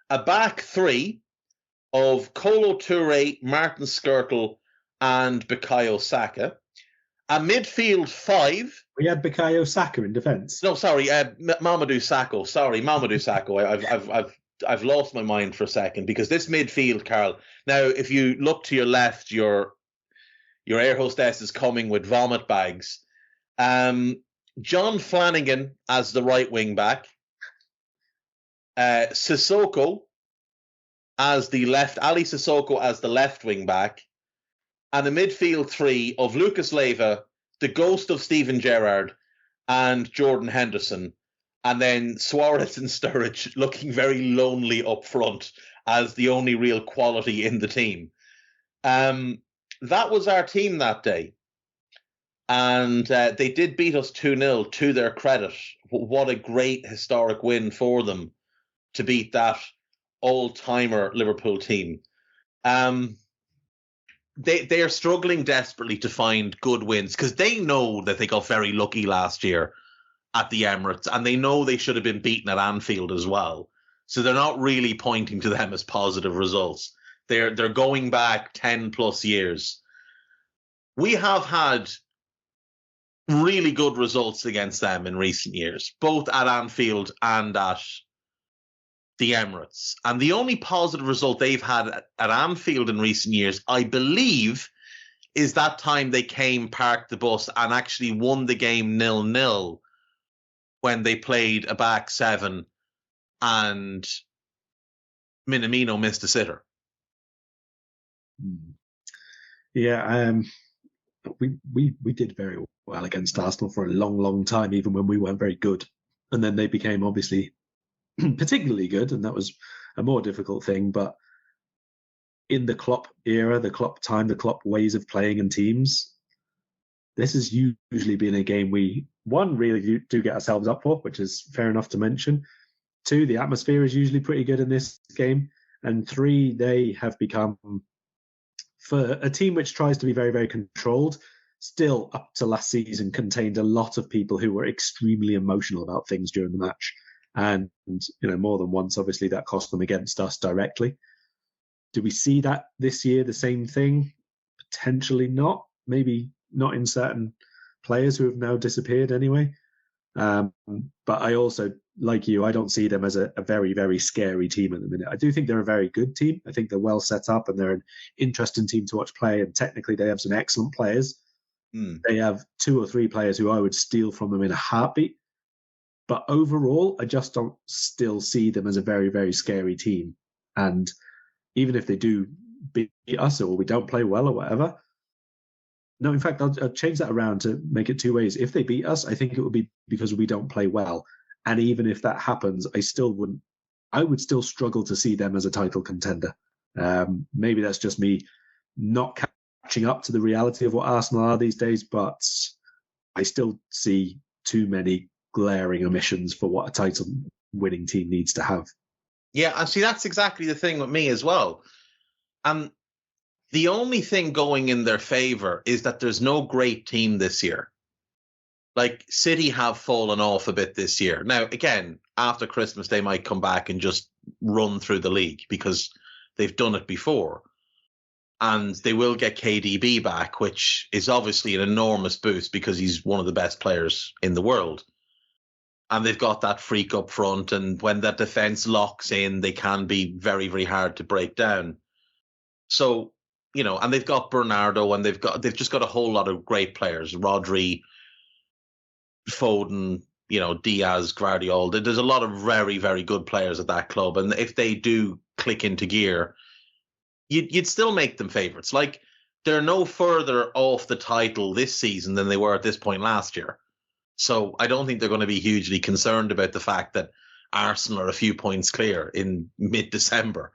a back 3 of Kolo Touré, Martin Skrtel, and Bukayo Saka. A midfield 5. We had Bukayo Saka in defence. No, sorry, Mamadou Sakho. Sorry, Mamadou Sakho. I've lost my mind for a second because this midfield, Karl. Now, if you look to your left, your air hostess is coming with vomit bags. John Flanagan as the right wing back. Sissoko as the left, Ali Sissoko as the left wing back, and the midfield 3 of Lucas Leiva, the ghost of Steven Gerrard, and Jordan Henderson, and then Suarez and Sturridge looking very lonely up front as the only real quality in the team. That was our team that day. And they did beat us 2-0 to their credit. What a great historic win for them to beat that old-timer Liverpool team. They are struggling desperately to find good wins because they know that they got very lucky last year at the Emirates, and they know they should have been beaten at Anfield as well. So they're not really pointing to them as positive results. They're going back 10 plus years. We have had really good results against them in recent years, both at Anfield and at the Emirates. And the only positive result they've had at Anfield in recent years, I believe, is that time they came, parked the bus, and actually won the game 0-0 when they played a back seven and Minamino missed a sitter. Yeah, we did very well against Arsenal for a long time, even when we weren't very good. And then they became obviously particularly good, and that was a more difficult thing. But in the Klopp era, the Klopp time, the Klopp ways of playing in teams, this has usually been a game we, one, really do get ourselves up for, which is fair enough to mention. Two, the atmosphere is usually pretty good in this game. And three, they have become, for a team which tries to be very, very controlled, still up to last season contained a lot of people who were extremely emotional about things during the match. And more than once, obviously, that cost them against us directly. Do we see that this year, the same thing? Potentially not. Maybe not in certain players who have now disappeared anyway. But I also, like you, I don't see them as a very, very scary team at the minute. I do think they're a very good team. I think they're well set up and they're an interesting team to watch play. And technically, they have some excellent players. They have 2 or 3 players who I would steal from them in a heartbeat. But overall, I just don't still see them as a very, very scary team. And even if they do beat us or we don't play well or whatever, no, in fact, I'll change that around to make it 2 ways. If they beat us, I think it would be because we don't play well. And even if that happens, I would still struggle to see them as a title contender. Maybe that's just me not catching up to the reality of what Arsenal are these days, but I still see too many glaring omissions for what a title winning team needs to have. Yeah, and see, that's exactly the thing with me as well. And the only thing going in their favour is that there's no great team this year. Like, City have fallen off a bit this year. Now, again, after Christmas, they might come back and just run through the league because they've done it before. And they will get KDB back, which is obviously an enormous boost because he's one of the best players in the world. And they've got that freak up front. And when that defence locks in, they can be very, very hard to break down. So, and they've got Bernardo and they've just got a whole lot of great players. Rodri, Foden, Diaz, Guardiola. There's a lot of very, very good players at that club. And if they do click into gear, you'd still make them favourites. Like, they're no further off the title this season than they were at this point last year. So I don't think they're going to be hugely concerned about the fact that Arsenal are a few points clear in mid-December.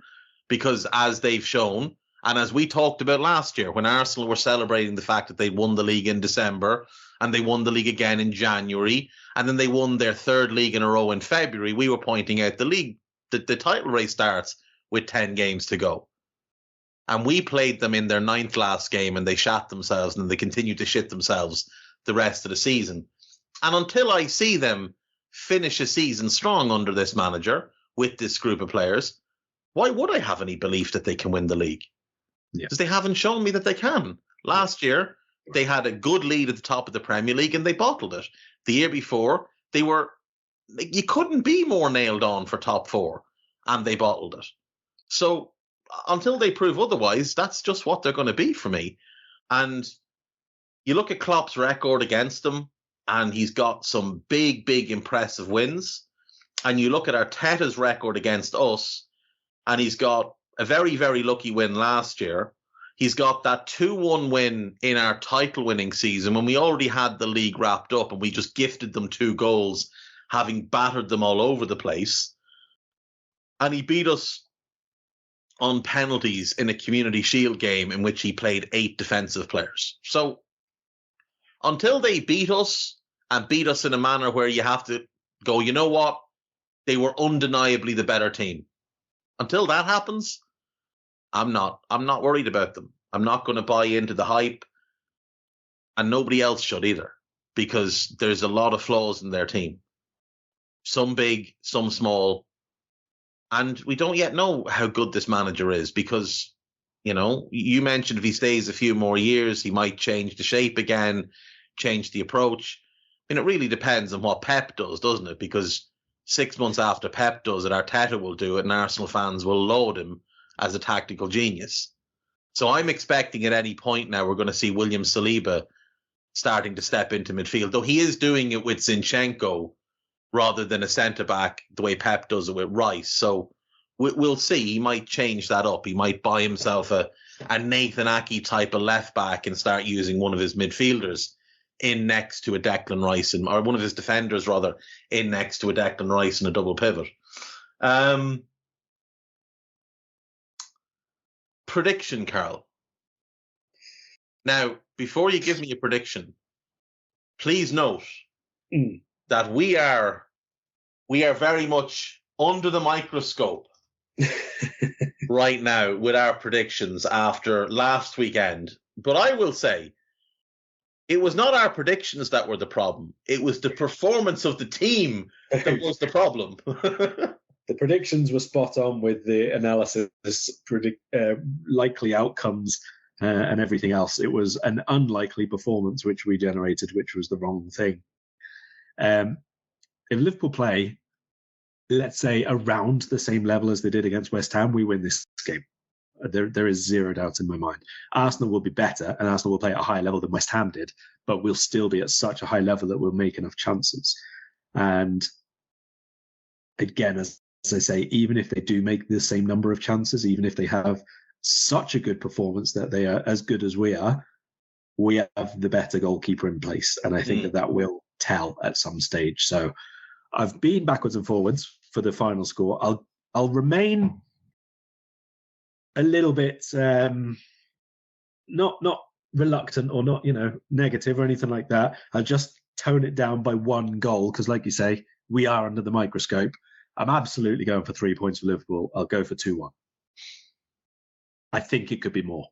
Because as they've shown, and as we talked about last year, when Arsenal were celebrating the fact that they won the league in December, and they won the league again in January, and then they won their 3rd league in a row in February, we were pointing out the title race starts with 10 games to go. And we played them in their 9th last game, and they shat themselves, and they continued to shit themselves the rest of the season. And until I see them finish a season strong under this manager with this group of players, why would I have any belief that they can win the league? Because they haven't shown me that they can. Last year, they had a good lead at the top of the Premier League and they bottled it. The year before, you couldn't be more nailed on for top 4 and they bottled it. So until they prove otherwise, that's just what they're going to be for me. And you look at Klopp's record against them, and he's got some big, big impressive wins. And you look at Arteta's record against us, and he's got a very, very lucky win last year. He's got that 2-1 win in our title-winning season when we already had the league wrapped up and we just gifted them 2 goals, having battered them all over the place. And he beat us on penalties in a Community Shield game in which he played 8 defensive players. So until they beat us in a manner where you have to go, you know what? They were undeniably the better team. Until that happens, I'm not worried about them. I'm not going to buy into the hype, and nobody else should either, because there's a lot of flaws in their team. Some big, some small, and we don't yet know how good this manager is because, you mentioned if he stays a few more years, he might change the shape again, change the approach. It really depends on what Pep does, doesn't it? Because 6 months after Pep does it, Arteta will do it, and Arsenal fans will laud him as a tactical genius. So I'm expecting at any point now we're going to see William Saliba starting to step into midfield, though he is doing it with Zinchenko rather than a centre-back the way Pep does it with Rice. So we'll see. He might change that up. He might buy himself a Nathan Ake type of left-back and start using one of his midfielders in next to a Declan Rice, or one of his defenders, rather, in next to a Declan Rice and a double pivot. Prediction, Karl. Now, before you give me a prediction, please note that we are very much under the microscope right now with our predictions after last weekend. But I will say, it was not our predictions that were the problem. It was the performance of the team that was the problem. The predictions were spot on with the analysis, likely outcomes, and everything else. It was an unlikely performance which we generated, which was the wrong thing. If Liverpool play, let's say, around the same level as they did against West Ham, we win this game. There is zero doubt in my mind. Arsenal will be better, and Arsenal will play at a higher level than West Ham did, but we'll still be at such a high level that we'll make enough chances. And again, as I say, even if they do make the same number of chances, even if they have such a good performance that they are as good as we have the better goalkeeper in place. And I think that will tell at some stage. So I've been backwards and forwards for the final score. I'll remain a little bit not reluctant or not, negative or anything like that. I'll just tone it down by one goal because, like you say, we are under the microscope. I'm absolutely going for 3 points for Liverpool. I'll go for 2-1. I think it could be more.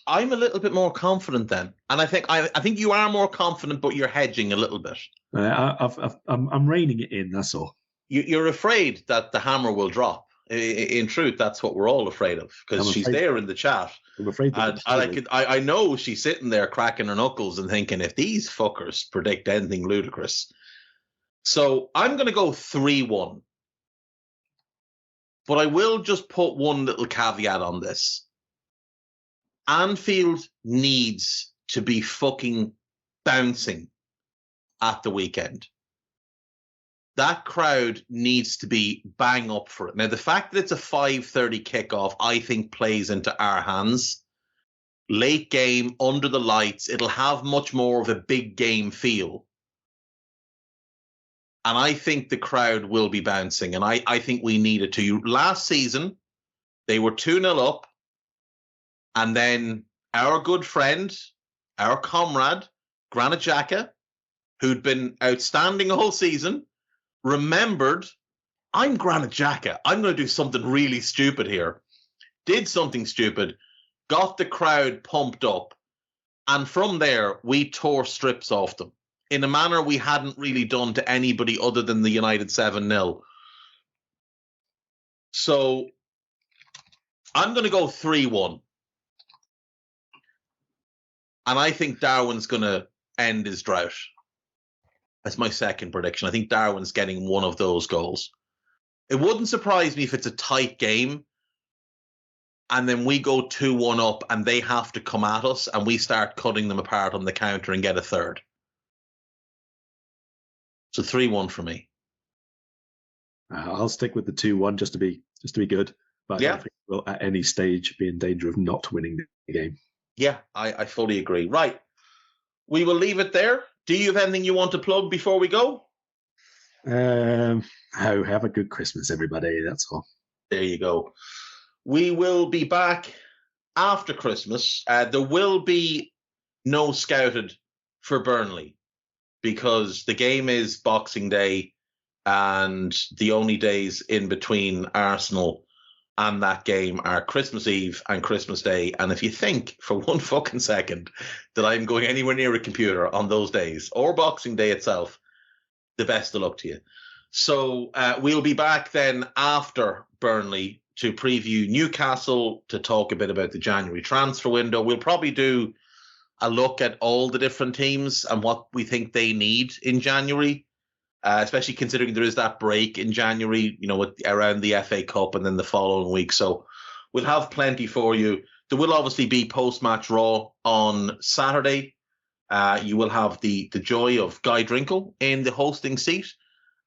I'm a little bit more confident then, and I think you are more confident, but you're hedging a little bit. I'm reining it in. That's all. You're afraid that the hammer will drop. In truth, that's what we're all afraid of because she's there in the chat. I'm afraid. I know she's sitting there cracking her knuckles and thinking, if these fuckers predict anything ludicrous. So I'm going to go 3-1. But I will just put one little caveat on this. Anfield needs to be fucking bouncing at the weekend. That crowd needs to be bang up for it. Now, the fact that it's a 5:30 kickoff, I think, plays into our hands. Late game, under the lights, it'll have much more of a big game feel. And I think the crowd will be bouncing, and I think we need it to. Last season, they were 2-0 up, and then our good friend, our comrade, Granit Xhaka, who'd been outstanding all season, remembered, I'm Granit Xhaka. I'm going to do something really stupid here. Did something stupid, got the crowd pumped up, and from there, we tore strips off them in a manner we hadn't really done to anybody other than the United 7-0. So I'm going to go 3-1. And I think Darwin's going to end his drought. That's my second prediction. I think Darwin's getting one of those goals. It wouldn't surprise me if it's a tight game and then we go 2-1 up and they have to come at us and we start cutting them apart on the counter and get a third. So 3-1 for me. I'll stick with the 2-1 just to be good. But I don't think we'll at any stage be in danger of not winning the game. Yeah, I fully agree. Right. We will leave it there. Do you have anything you want to plug before we go? Have a good Christmas, everybody. That's all. There you go. We will be back after Christmas. There will be no scouted for Burnley because the game is Boxing Day and the only days in between Arsenal and that game are Christmas Eve and Christmas Day. And if you think for one fucking second that I'm going anywhere near a computer on those days or Boxing Day itself, the best of luck to you. So we'll be back then after Burnley to preview Newcastle, to talk a bit about the January transfer window. We'll probably do a look at all the different teams and what we think they need in January. Especially considering there is that break in January, around the FA Cup and then the following week. So we'll have plenty for you There will obviously be post-match Raw on Saturday. You will have the joy of Guy Drinkle in the hosting seat,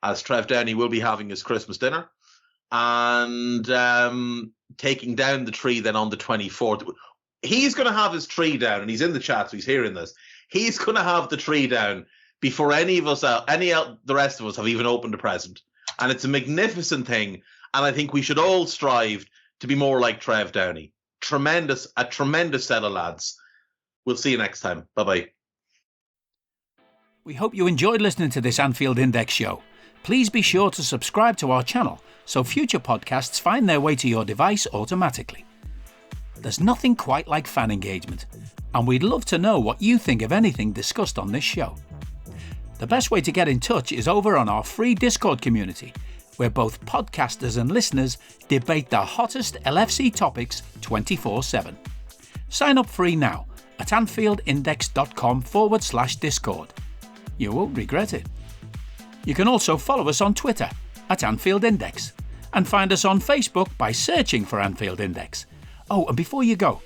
as Trev Downey will be having his Christmas dinner. And taking down the tree then on the 24th. He's going to have his tree down, and he's in the chat, so he's hearing this. He's going to have the tree down before any of us, the rest of us have even opened a present. And it's a magnificent thing, and I think we should all strive to be more like Trev Downey. A tremendous set of lads. We'll see you next time. Bye-bye. We hope you enjoyed listening to this Anfield Index show. Please be sure to subscribe to our channel so future podcasts find their way to your device automatically. There's nothing quite like fan engagement, and we'd love to know what you think of anything discussed on this show. The best way to get in touch is over on our free Discord community, where both podcasters and listeners debate the hottest LFC topics 24/7. Sign up free now at AnfieldIndex.com/Discord. You won't regret it. You can also follow us on Twitter at Anfield Index and find us on Facebook by searching for Anfield Index. Oh, and before you go,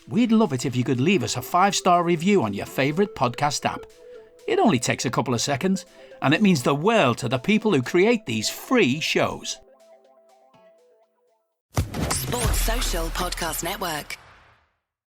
we'd love it if you could leave us a 5-star review on your favourite podcast app. It only takes a couple of seconds, and it means the world to the people who create these free shows. Sports Social Podcast Network.